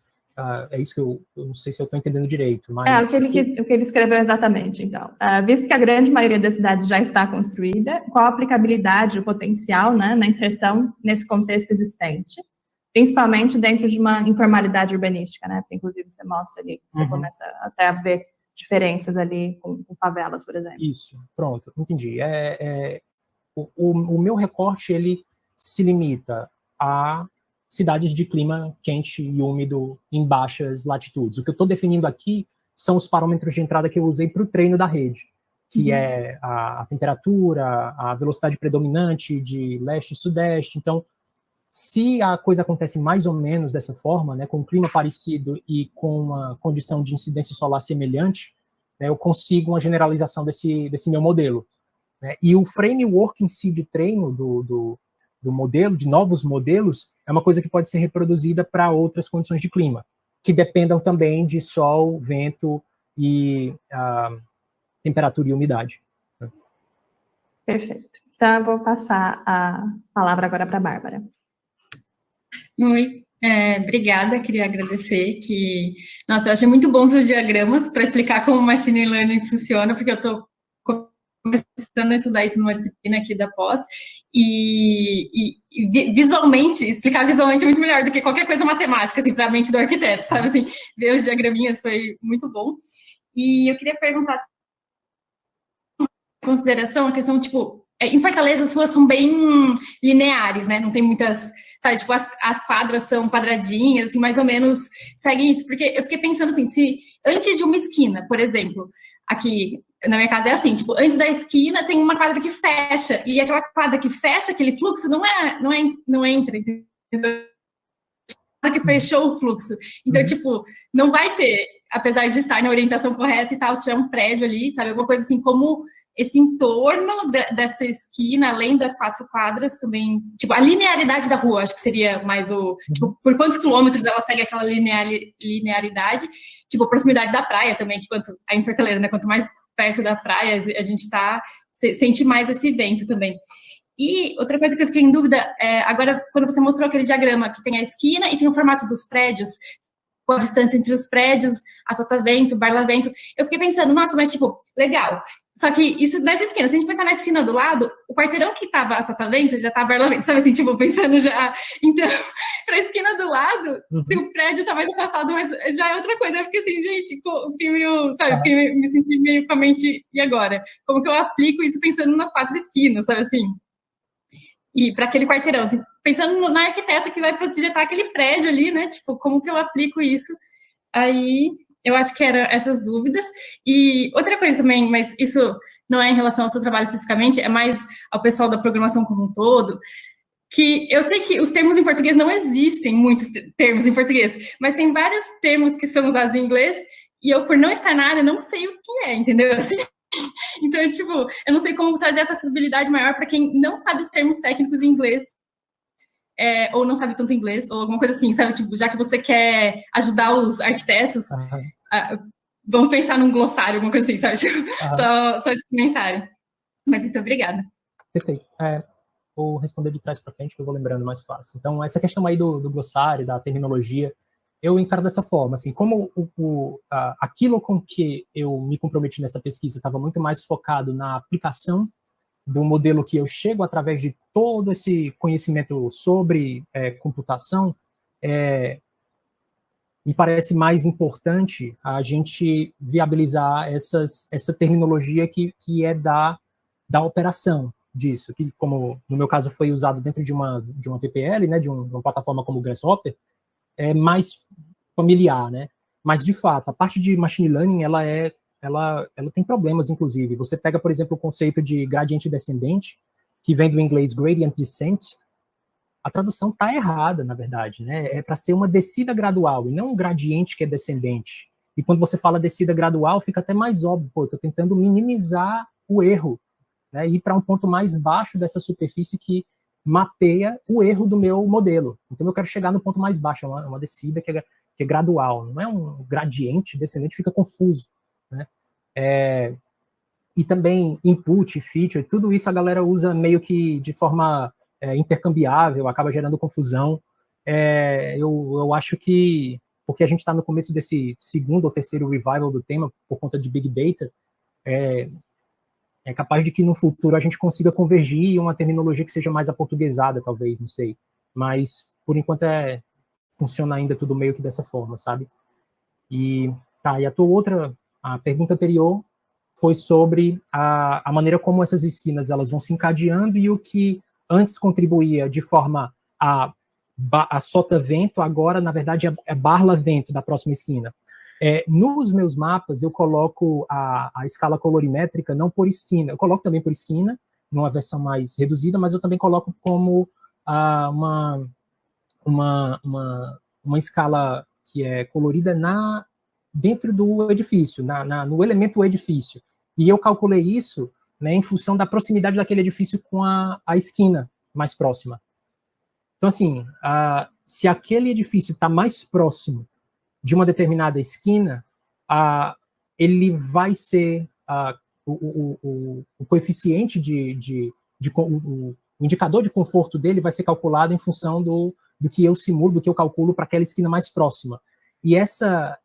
É isso que eu não sei se eu estou entendendo direito, mas... o que ele escreveu exatamente, então. Visto que a grande maioria das cidades já está construída, qual a aplicabilidade, o potencial, né, na inserção nesse contexto existente, principalmente dentro de uma informalidade urbanística, né? Porque, inclusive, você mostra ali, você começa até a ver diferenças ali com favelas, por exemplo. Isso, pronto, entendi. O meu recorte, ele se limita a cidades de clima quente e úmido em baixas latitudes. O que eu estou definindo aqui são os parâmetros de entrada que eu usei para o treino da rede, que é a temperatura, a velocidade predominante de leste e sudeste. Então, se a coisa acontece mais ou menos dessa forma, né, com um clima parecido e com uma condição de incidência solar semelhante, né, eu consigo uma generalização desse meu modelo. Né? E o framework em si de treino do modelo, de novos modelos, é uma coisa que pode ser reproduzida para outras condições de clima, que dependam também de sol, vento e temperatura e umidade. Perfeito. Então, eu vou passar a palavra agora para a Bárbara. Oi, obrigada, queria agradecer que... Nossa, eu achei muito bons os diagramas para explicar como o Machine Learning funciona, porque eu estou começando a estudar isso numa disciplina aqui da pós, e visualmente, explicar visualmente é muito melhor do que qualquer coisa matemática, assim, para a mente do arquiteto, sabe, assim, ver os diagraminhas foi muito bom. E eu queria perguntar, em consideração, a questão, tipo, em Fortaleza as ruas são bem lineares, né, não tem muitas, sabe, tipo, as quadras são quadradinhas, assim, mais ou menos seguem isso, porque eu fiquei pensando assim, se antes de uma esquina, por exemplo, aqui na minha casa é assim, tipo, antes da esquina tem uma quadra que fecha, e aquela quadra que fecha, aquele fluxo, não entra, entendeu? Que fechou o fluxo. Então, tipo, não vai ter, apesar de estar na orientação correta e tal, se tiver um prédio ali, sabe, alguma coisa assim, como esse entorno dessa esquina, além das 4 quadras, também, tipo, a linearidade da rua, acho que seria mais o, tipo, por quantos quilômetros ela segue aquela linearidade, tipo, a proximidade da praia também, que quanto, aí em Fortaleza, né, quanto mais perto da praia, a gente sente mais esse vento também. E outra coisa que eu fiquei em dúvida, agora, quando você mostrou aquele diagrama que tem a esquina e tem o formato dos prédios, com a distância entre os prédios, a sotavento, barlavento, eu fiquei pensando, nossa, mas tipo, legal. Só que isso nessa esquina, se a gente pensar na esquina do lado, o quarteirão que tava a sotavento já tá barlavento, sabe assim, tipo, pensando já. Então, pra esquina do lado, se o prédio tá mais afastado, mas já é outra coisa. Eu fiquei assim, gente, fiquei meio, sabe, me senti meio com a mente, e agora? Como que eu aplico isso pensando nas 4 esquinas, sabe assim? E para aquele quarteirão, assim, pensando na arquiteta que vai projetar aquele prédio ali, né? Tipo, como que eu aplico isso? Aí, eu acho que eram essas dúvidas. E outra coisa também, mas isso não é em relação ao seu trabalho especificamente, é mais ao pessoal da programação como um todo, que eu sei que os termos em português não existem muitos termos em português, mas tem vários termos que são usados em inglês, e eu, por não estar na área, não sei o que é, entendeu? Assim, então, tipo, eu não sei como trazer essa acessibilidade maior para quem não sabe os termos técnicos em inglês, ou não sabe tanto inglês, ou alguma coisa assim, sabe? Tipo, já que você quer ajudar os arquitetos, vamos pensar num glossário, alguma coisa assim, sabe? Tipo, só esse comentário. Mas muito obrigada. Perfeito. Vou responder de trás para frente, que eu vou lembrando mais fácil. Então, essa questão aí do glossário, da terminologia, eu encaro dessa forma, assim, como aquilo com que eu me comprometi nessa pesquisa estava muito mais focado na aplicação do modelo que eu chego através de todo esse conhecimento sobre computação, me parece mais importante a gente viabilizar essa terminologia que é da operação disso, que, como no meu caso foi usado dentro de uma VPL, né, de uma plataforma como o Grasshopper, é mais familiar, né? Mas, de fato, a parte de machine learning, ela tem problemas, inclusive. Você pega, por exemplo, o conceito de gradiente descendente, que vem do inglês gradient descent, a tradução está errada, na verdade, né? É para ser uma descida gradual, e não um gradiente que é descendente. E quando você fala descida gradual, fica até mais óbvio, pô, eu estou tentando minimizar o erro, né? Ir para um ponto mais baixo dessa superfície que mapeia o erro do meu modelo. Então, eu quero chegar no ponto mais baixo, uma descida que é gradual, não é um gradiente descendente, fica confuso, né? E também input, feature, tudo isso a galera usa meio que de forma intercambiável, acaba gerando confusão. Eu acho que, porque a gente está no começo desse segundo ou terceiro revival do tema, por conta de Big Data, é capaz de que no futuro a gente consiga convergir em uma terminologia que seja mais aportuguesada, talvez, não sei. Mas, por enquanto, funciona ainda tudo meio que dessa forma, sabe? E a pergunta anterior foi sobre a maneira como essas esquinas elas vão se encadeando e o que antes contribuía de forma a sota-vento, agora, na verdade, é barla-vento da próxima esquina. Nos meus mapas, eu coloco a escala colorimétrica não por esquina, eu coloco também por esquina, numa versão mais reduzida, mas eu também coloco como uma escala que é colorida dentro do edifício, no elemento edifício. E eu calculei isso, né, em função da proximidade daquele edifício com a esquina mais próxima. Então, assim, se aquele edifício está mais próximo de uma determinada esquina, ele vai ser o coeficiente o indicador de conforto dele vai ser calculado em função do que eu simulo, do que eu calculo para aquela esquina mais próxima. E essa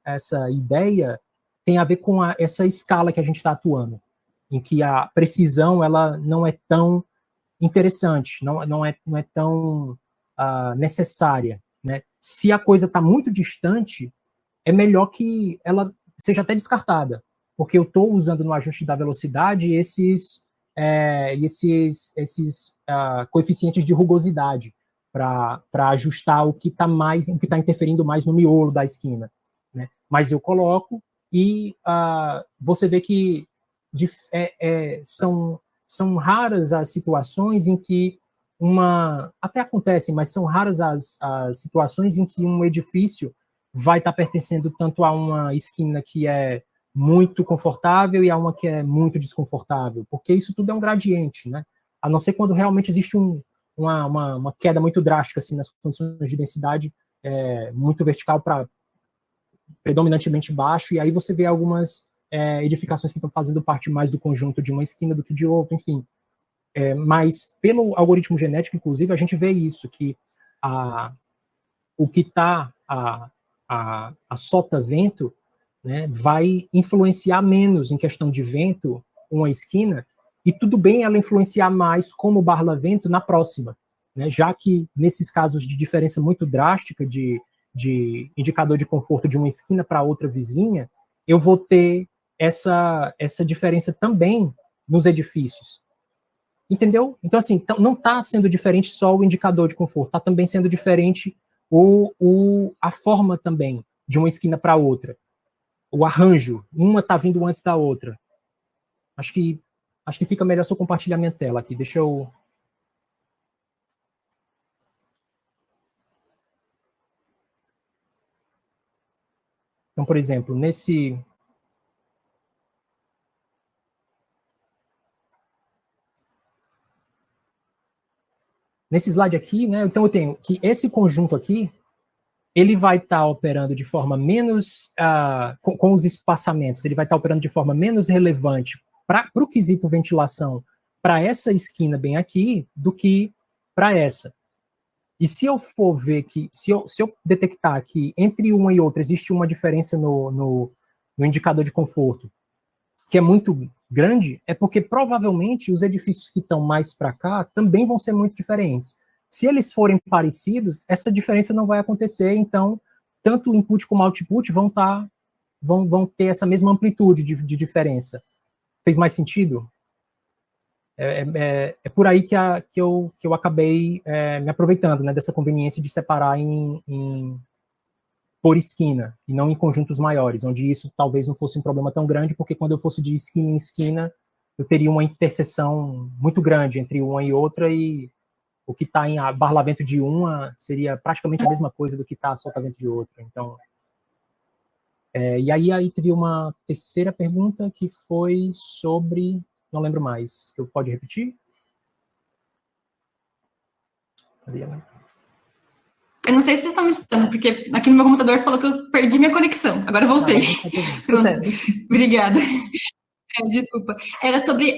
ideia tem a ver com essa escala que a gente está atuando, em que a precisão ela não é tão interessante, não é tão necessária, né? Se a coisa está muito distante, é melhor que ela seja até descartada, porque eu estou usando no ajuste da velocidade esses coeficientes de rugosidade para ajustar o que está interferindo mais no miolo da esquina, né? Mas eu coloco e você vê que são raras as situações em que até acontecem, mas são raras as situações em que um edifício vai estar pertencendo tanto a uma esquina que é muito confortável e a uma que é muito desconfortável, porque isso tudo é um gradiente, né? A não ser quando realmente existe uma queda muito drástica assim, nas condições de densidade muito vertical para predominantemente baixo, e aí você vê algumas edificações que estão fazendo parte mais do conjunto de uma esquina do que de outra, enfim. Mas pelo algoritmo genético, inclusive, a gente vê isso, que o que está a sota-vento, né, vai influenciar menos em questão de vento uma esquina, e tudo bem ela influenciar mais como barla-vento na próxima, né, já que nesses casos de diferença muito drástica de indicador de conforto de uma esquina para outra vizinha, eu vou ter essa diferença também nos edifícios. Entendeu? Então, assim, não está sendo diferente só o indicador de conforto, está também sendo diferente a forma também de uma esquina para outra. O arranjo, uma está vindo antes da outra. Acho que fica melhor se eu compartilhar minha tela aqui. Deixa eu... Então, por exemplo, nesse slide aqui, né, então eu tenho que esse conjunto aqui, ele vai estar operando de forma menos, com os espaçamentos, ele vai estar operando de forma menos relevante para o quesito ventilação para essa esquina bem aqui do que para essa. E se eu for ver que, se eu detectar que entre uma e outra existe uma diferença no indicador de conforto, que é muito grande, é porque provavelmente os edifícios que estão mais para cá também vão ser muito diferentes. Se eles forem parecidos, essa diferença não vai acontecer, então tanto o input como o output vão ter essa mesma amplitude de diferença. Fez mais sentido? É por aí que eu acabei me aproveitando, né, dessa conveniência de separar por esquina, e não em conjuntos maiores, onde isso talvez não fosse um problema tão grande, porque quando eu fosse de esquina em esquina, eu teria uma interseção muito grande entre uma e outra, e o que está em barlamento de uma seria praticamente a mesma coisa do que está soltamento de outra. Então, e aí teve uma terceira pergunta que foi sobre... Não lembro mais. Eu pode repetir? Cadê ela? Eu não sei se vocês estão me escutando, porque aqui no meu computador falou que eu perdi minha conexão. Agora eu voltei. Pronto. Obrigada. Desculpa. Era sobre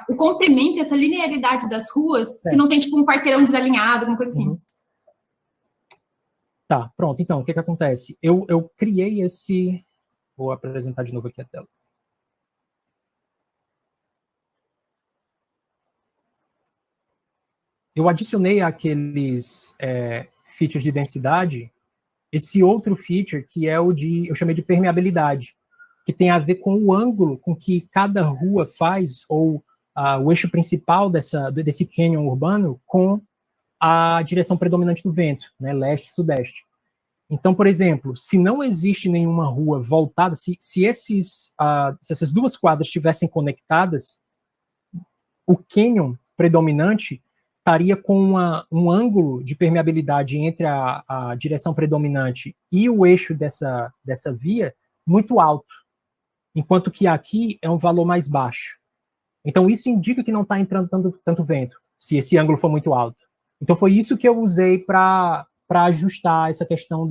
o comprimento, essa linearidade das ruas, se não tem tipo um quarteirão desalinhado, alguma coisa assim. Uhum. Tá, pronto. Então, o que acontece? Eu criei esse... Vou apresentar de novo aqui a tela. Eu adicionei aqueles features de densidade, esse outro feature que é eu chamei de permeabilidade, que tem a ver com o ângulo com que cada rua faz, ou o eixo principal desse canyon urbano, com a direção predominante do vento, né, leste e sudeste. Então, por exemplo, se não existe nenhuma rua voltada, se essas duas quadras estivessem conectadas, o cânion predominante estaria com um ângulo de permeabilidade entre a direção predominante e o eixo dessa via muito alto, enquanto que aqui é um valor mais baixo. Então, isso indica que não está entrando tanto vento, se esse ângulo for muito alto. Então, foi isso que eu usei para ajustar essa questão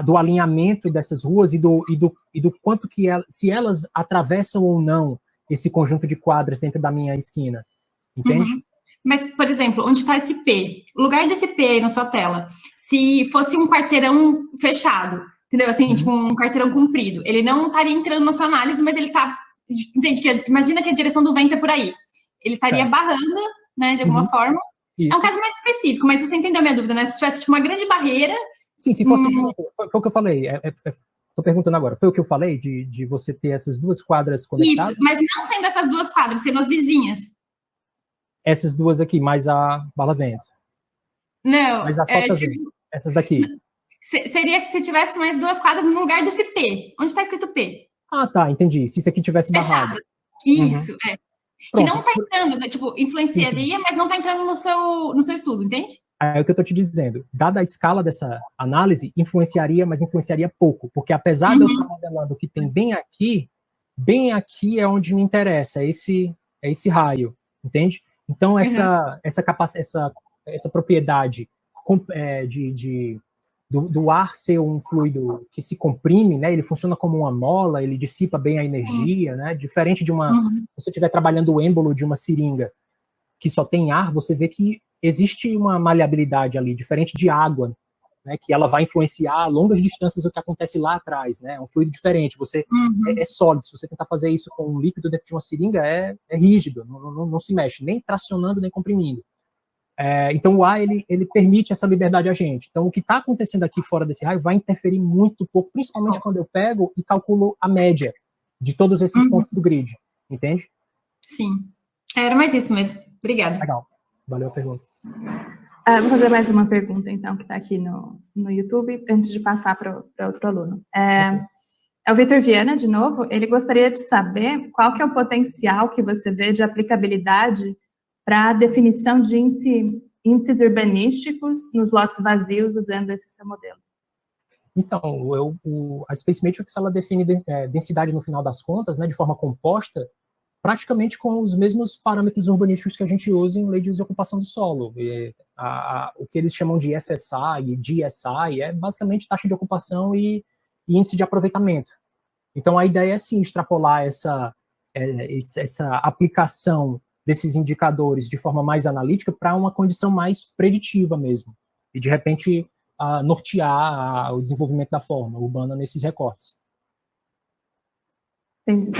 do alinhamento dessas ruas e do quanto que se elas atravessam ou não esse conjunto de quadras dentro da minha esquina. Entende? Uhum. Mas, por exemplo, onde está esse P? O lugar desse P aí na sua tela, se fosse um quarteirão fechado, entendeu? Assim, tipo um quarteirão comprido, ele não estaria entrando na sua análise, mas ele está... Entende? Imagina que a direção do vento é por aí. Ele estaria barrando, né, de alguma forma. Isso. É um caso mais específico, mas você entendeu a minha dúvida, né? Se tivesse tipo, uma grande barreira... Sim, se fosse... Foi o que eu falei. Estou perguntando agora. Foi o que eu falei de você ter essas duas quadras conectadas? Isso, mas não sendo essas duas quadras, sendo as vizinhas. Essas duas aqui, mais a bala-vento. Não. Mais a solta-vento. Essas daqui. Seria que se tivesse mais duas quadras no lugar desse P. Onde está escrito P? Ah, tá, entendi. Se isso aqui tivesse barrado. Isso, é. Pronto. Que não está entrando, né? Tipo, influenciaria, mas não está entrando no seu estudo, entende? É o que eu estou te dizendo. Dada a escala dessa análise, influenciaria, mas influenciaria pouco. Porque apesar de eu estar modelando o que tem bem aqui é onde me interessa, é esse raio, entende? Então, essa propriedade do ar ser um fluido que se comprime, né? Ele funciona como uma mola, ele dissipa bem a energia, né? Diferente de se você estiver trabalhando o êmbolo de uma seringa que só tem ar, você vê que existe uma maleabilidade ali, diferente de água, né? Que ela vai influenciar a longas distâncias o que acontece lá atrás, né? É um fluido diferente, você é sólido. Se você tentar fazer isso com um líquido dentro de uma seringa, é rígido, não se mexe, nem tracionando, nem comprimindo. Então o ar, ele permite essa liberdade a gente. Então o que está acontecendo aqui fora desse raio vai interferir muito pouco, principalmente quando eu pego e calculo a média de todos esses pontos do grid, entende? Sim. Era mais isso mesmo. Obrigada. Legal. Valeu a pergunta. Vou fazer mais uma pergunta, então, que está aqui no YouTube, antes de passar para outro aluno. É o Vitor Viana, de novo. Ele gostaria de saber qual que é o potencial que você vê de aplicabilidade para a definição de índices urbanísticos nos lotes vazios usando esse seu modelo. Então, a Space Matrix, ela define densidade no final das contas, né, de forma composta, praticamente com os mesmos parâmetros urbanísticos que a gente usa em lei de uso e ocupação do solo. O que eles chamam de FSI e GSI é basicamente taxa de ocupação e índice de aproveitamento. Então, a ideia é, sim, extrapolar essa aplicação desses indicadores de forma mais analítica para uma condição mais preditiva mesmo. E, de repente, nortear o desenvolvimento da forma urbana nesses recortes. Entendi.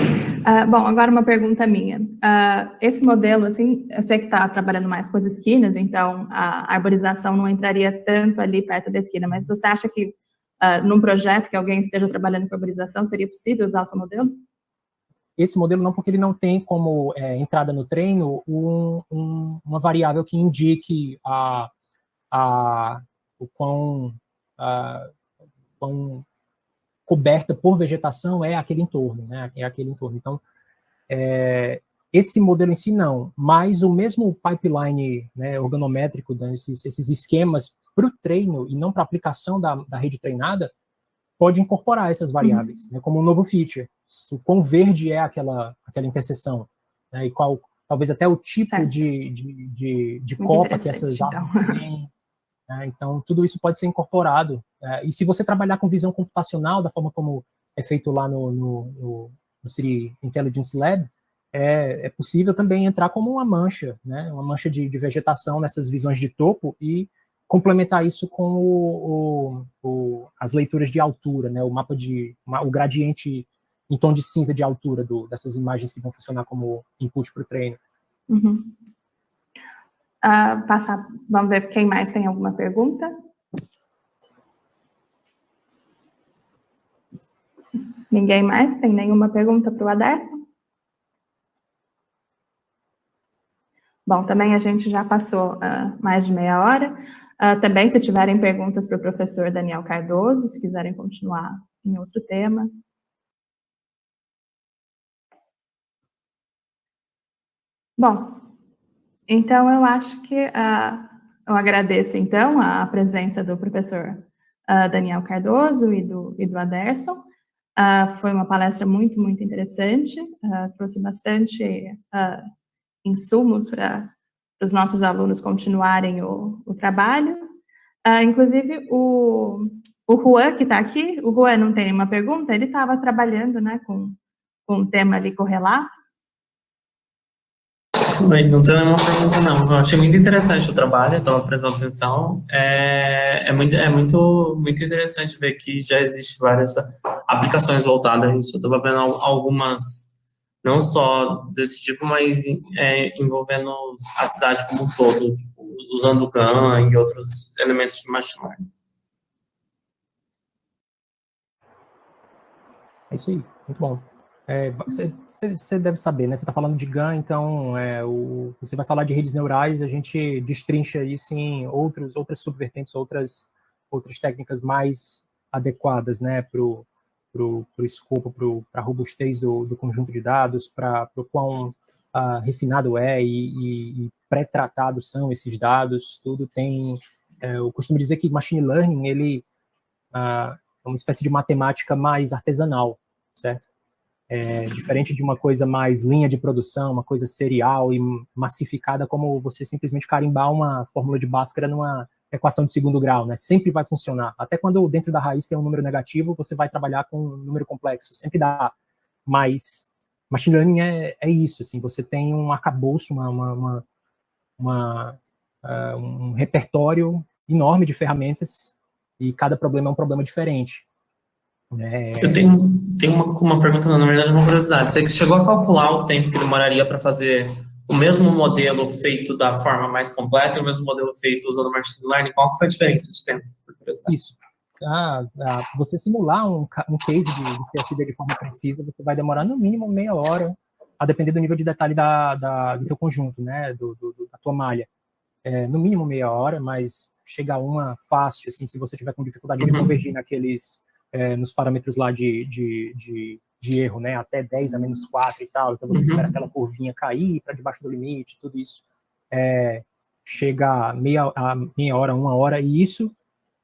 Bom, agora uma pergunta minha. Esse modelo, assim, eu sei que está trabalhando mais com as esquinas, então a arborização não entraria tanto ali perto da esquina, mas você acha que num projeto que alguém esteja trabalhando com arborização, seria possível usar o seu modelo? Esse modelo não, porque ele não tem como entrada no treino uma variável que indique o quão coberta por vegetação é aquele entorno, né? É aquele entorno. Então, esse modelo em si não, mas o mesmo pipeline, né, organométrico, esses esquemas para o treino e não para a aplicação da rede treinada, pode incorporar essas variáveis, né, como um novo feature. O quão verde é aquela interseção, né, e qual, talvez até o tipo de copa que essas árvores têm. Então, tudo isso pode ser incorporado. E se você trabalhar com visão computacional, da forma como é feito lá no City Intelligence Lab, é possível também entrar como uma mancha, né, uma mancha de vegetação nessas visões de topo e complementar isso com as leituras de altura, né, o gradiente em tom de cinza de altura dessas imagens que vão funcionar como input para o treino. Uhum. Vamos ver quem mais tem alguma pergunta. Ninguém mais? Tem nenhuma pergunta para o Aderson? Bom, também a gente já passou mais de meia hora. Também, se tiverem perguntas para o professor Daniel Cardoso, se quiserem continuar em outro tema. Bom, então eu acho que eu agradeço, então, a presença do professor Daniel Cardoso e do Aderson. Foi uma palestra muito, muito interessante, trouxe bastante insumos para os nossos alunos continuarem o trabalho. Inclusive, o Juan, que está aqui, o Juan não tem nenhuma pergunta, ele estava trabalhando, né, com um tema ali correlato. Bem, não tenho nenhuma pergunta, não. Eu achei muito interessante o trabalho, estava prestando atenção. É muito interessante ver que já existem várias aplicações voltadas a isso. Eu estava vendo algumas, não só desse tipo, mas envolvendo a cidade como um todo, tipo, usando o GAN e outros elementos de machine learning. É isso aí, muito bom. Você deve saber, né? Você está falando de GAN, então você vai falar de redes neurais, a gente destrincha isso em outras subvertentes, outras técnicas mais adequadas, né, para o escopo, para a robustez do conjunto de dados, para o quão refinado e pré-tratados são esses dados, tudo tem... eu costumo dizer que machine learning, ele é uma espécie de matemática mais artesanal, certo? Diferente de uma coisa mais linha de produção, uma coisa serial e massificada, como você simplesmente carimbar uma fórmula de Bhaskara numa equação de segundo grau, né? Sempre vai funcionar. Até quando dentro da raiz tem um número negativo, você vai trabalhar com um número complexo, sempre dá. Mas machine learning é isso, assim, você tem um arcabouço, um repertório enorme de ferramentas e cada problema é um problema diferente. Eu tenho uma pergunta, na verdade, uma curiosidade. Você chegou a calcular o tempo que demoraria para fazer o mesmo modelo feito da forma mais completa e o mesmo modelo feito usando machine learning? Qual que foi a diferença de tempo? Isso. Você simular um case de CFD de forma precisa, você vai demorar no mínimo meia hora, a depender do nível de detalhe do teu conjunto, né, da tua malha. No mínimo meia hora, mas chega a uma fácil, assim, se você tiver com dificuldade de convergir nos parâmetros lá de erro, né, até 10 a menos 4 e tal, então você espera aquela curvinha cair para debaixo do limite, tudo isso chega a meia hora, uma hora, e isso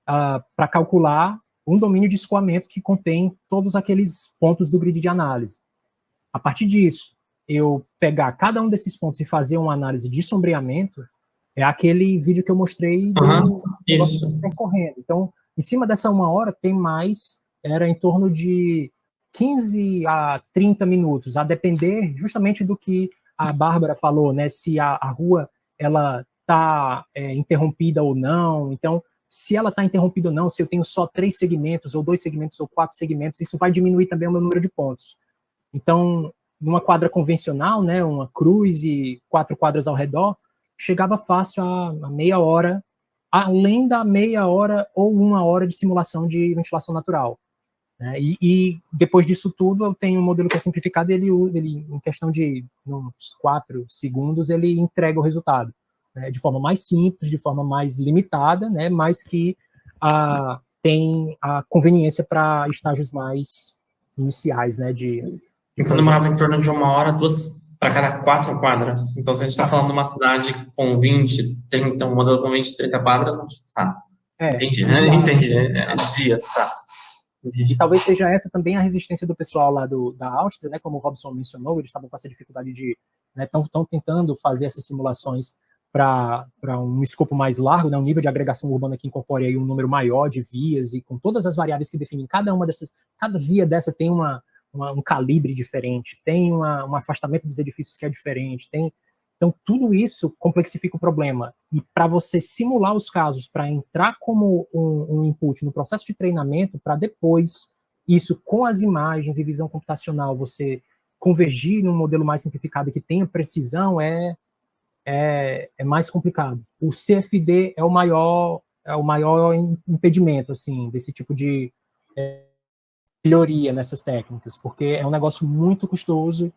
para calcular um domínio de escoamento que contém todos aqueles pontos do grid de análise. A partir disso, eu pegar cada um desses pontos e fazer uma análise de sombreamento, é aquele vídeo que eu mostrei do percorrendo. Então, em cima dessa uma hora, tem mais, era em torno de 15 a 30 minutos, a depender justamente do que a Bárbara falou, né, se a rua ela está interrompida ou não. Então, se ela está interrompida ou não, se eu tenho só 3 segmentos, ou 2 segmentos, ou 4 segmentos, isso vai diminuir também o meu número de pontos. Então, numa quadra convencional, né, uma cruz e 4 quadras ao redor, chegava fácil a meia hora, além da meia hora ou uma hora de simulação de ventilação natural. Né? E depois disso tudo, eu tenho um modelo que é simplificado e ele em questão de uns 4 segundos, ele entrega o resultado. Né? De forma mais simples, de forma mais limitada, né? Mas que tem a conveniência para estágios mais iniciais. Né? Então demorava em torno de uma hora, 2 para cada 4 quadras. Então, se a gente está falando de uma cidade com 20, 30, um modelo com 20, 30 quadras, entendi, né? Entendi, dias, tá. E talvez seja essa também a resistência do pessoal lá da Áustria, né? Como o Robson mencionou, eles estavam com essa dificuldade de... Estão tentando fazer essas simulações para um escopo mais largo, né? Um nível de agregação urbana que incorpore aí um número maior de vias e com todas as variáveis que definem cada via dessa tem um calibre diferente, tem um afastamento dos edifícios que é diferente, então tudo isso complexifica o problema. E para você simular os casos, para entrar como um input no processo de treinamento, para depois, isso com as imagens e visão computacional, você convergir num modelo mais simplificado que tenha precisão, é mais complicado. O CFD é o maior impedimento, assim, desse tipo de melhoria nessas técnicas, porque é um negócio muito custoso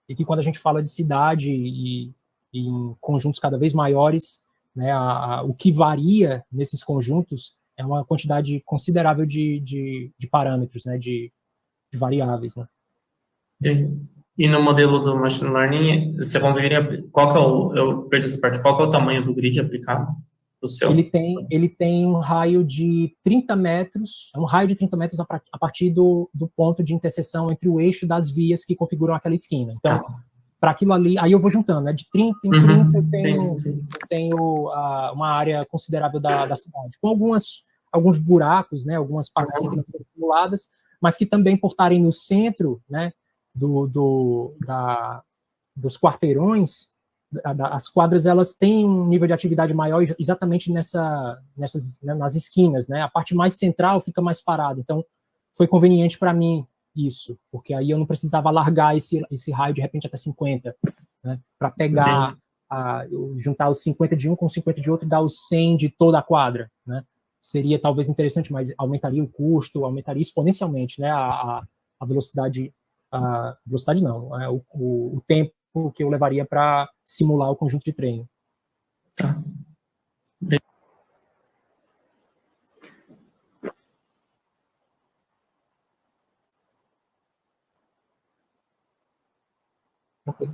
e que quando a gente fala de cidade e em conjuntos cada vez maiores, né, o que varia nesses conjuntos é uma quantidade considerável de parâmetros, né, de variáveis, né. E no modelo do Machine Learning, você conseguiria, qual que é eu perdi essa parte, qual que é o tamanho do grid aplicado? O seu? Ele tem um raio de 30 metros, um raio de 30 metros a partir do ponto de interseção entre o eixo das vias que configuram aquela esquina. Então, para aquilo ali, aí eu vou juntando, né? De 30 em 30 eu tenho uma área considerável da cidade, com alguns buracos, né? Algumas partes que não foram simuladas, mas que também, por estarem no centro, né? Dos quarteirões, as quadras, elas têm um nível de atividade maior exatamente nas esquinas, né? A parte mais central fica mais parada. Então, foi conveniente para mim isso, porque aí eu não precisava alargar esse raio de repente até 50, né? Para pegar, juntar os 50 de um com os 50 de outro e dar os 100 de toda a quadra, né? Seria talvez interessante, mas aumentaria o custo, aumentaria exponencialmente, né? A velocidade, não, o tempo que eu levaria para simular o conjunto de treino. Tá. Ok.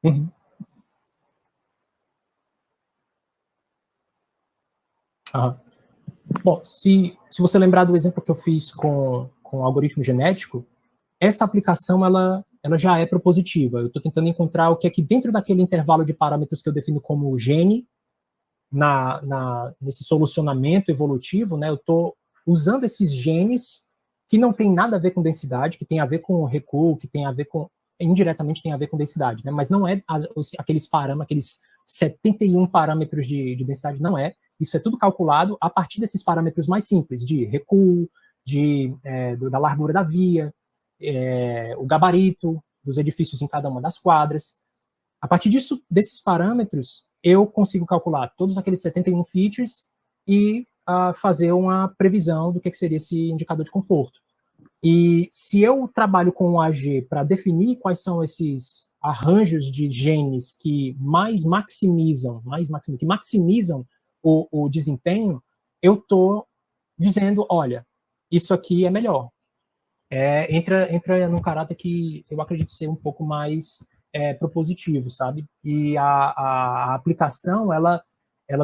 Uhum. Bom, se você lembrar do exemplo que eu fiz com o algoritmo genético, essa aplicação ela já é propositiva. Eu estou tentando encontrar o que é que dentro daquele intervalo de parâmetros que eu defino como gene, nesse solucionamento evolutivo, né, eu estou usando esses genes que não tem nada a ver com densidade, que tem a ver com recuo, que tem a ver com, indiretamente tem a ver com densidade, né, mas não é aqueles 71 parâmetros de densidade, não é. Isso é tudo calculado a partir desses parâmetros mais simples, de recuo, da largura da via, o gabarito dos edifícios em cada uma das quadras. A partir desses parâmetros, eu consigo calcular todos aqueles 71 features e fazer uma previsão do que seria esse indicador de conforto. E se eu trabalho com o AG para definir quais são esses arranjos de genes que maximizam o desempenho, eu estou dizendo, olha, isso aqui é melhor. Entra num caráter que eu acredito ser um pouco mais propositivo, sabe? E a aplicação, ela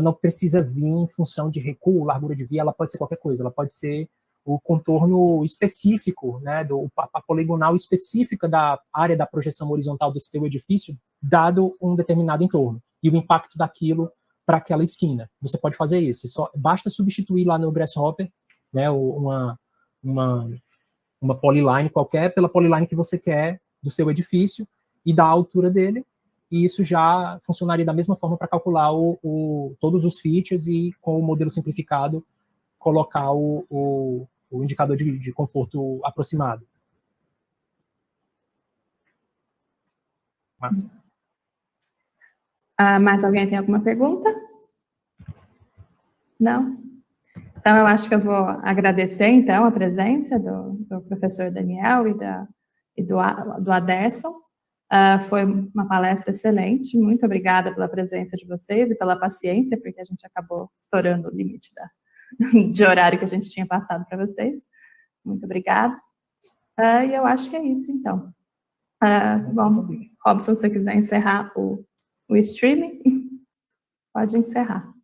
não precisa vir em função de recuo, largura de via, ela pode ser qualquer coisa, ela pode ser o contorno específico, né, a poligonal específica da área da projeção horizontal do seu edifício, dado um determinado entorno, e o impacto daquilo para aquela esquina. Você pode fazer isso, basta substituir lá no Grasshopper, né, uma polyline qualquer pela polyline que você quer do seu edifício e da altura dele, e isso já funcionaria da mesma forma para calcular todos os features e, com o modelo simplificado, colocar o indicador de conforto aproximado. Massa. Mais alguém tem alguma pergunta? Não? Então, eu acho que eu vou agradecer, então, a presença do professor Daniel e do Aderson. Foi uma palestra excelente. Muito obrigada pela presença de vocês e pela paciência, porque a gente acabou estourando o limite de horário que a gente tinha passado para vocês. Muito obrigada. E eu acho que é isso, então. Bom, Robson, se você quiser encerrar o streaming, pode encerrar.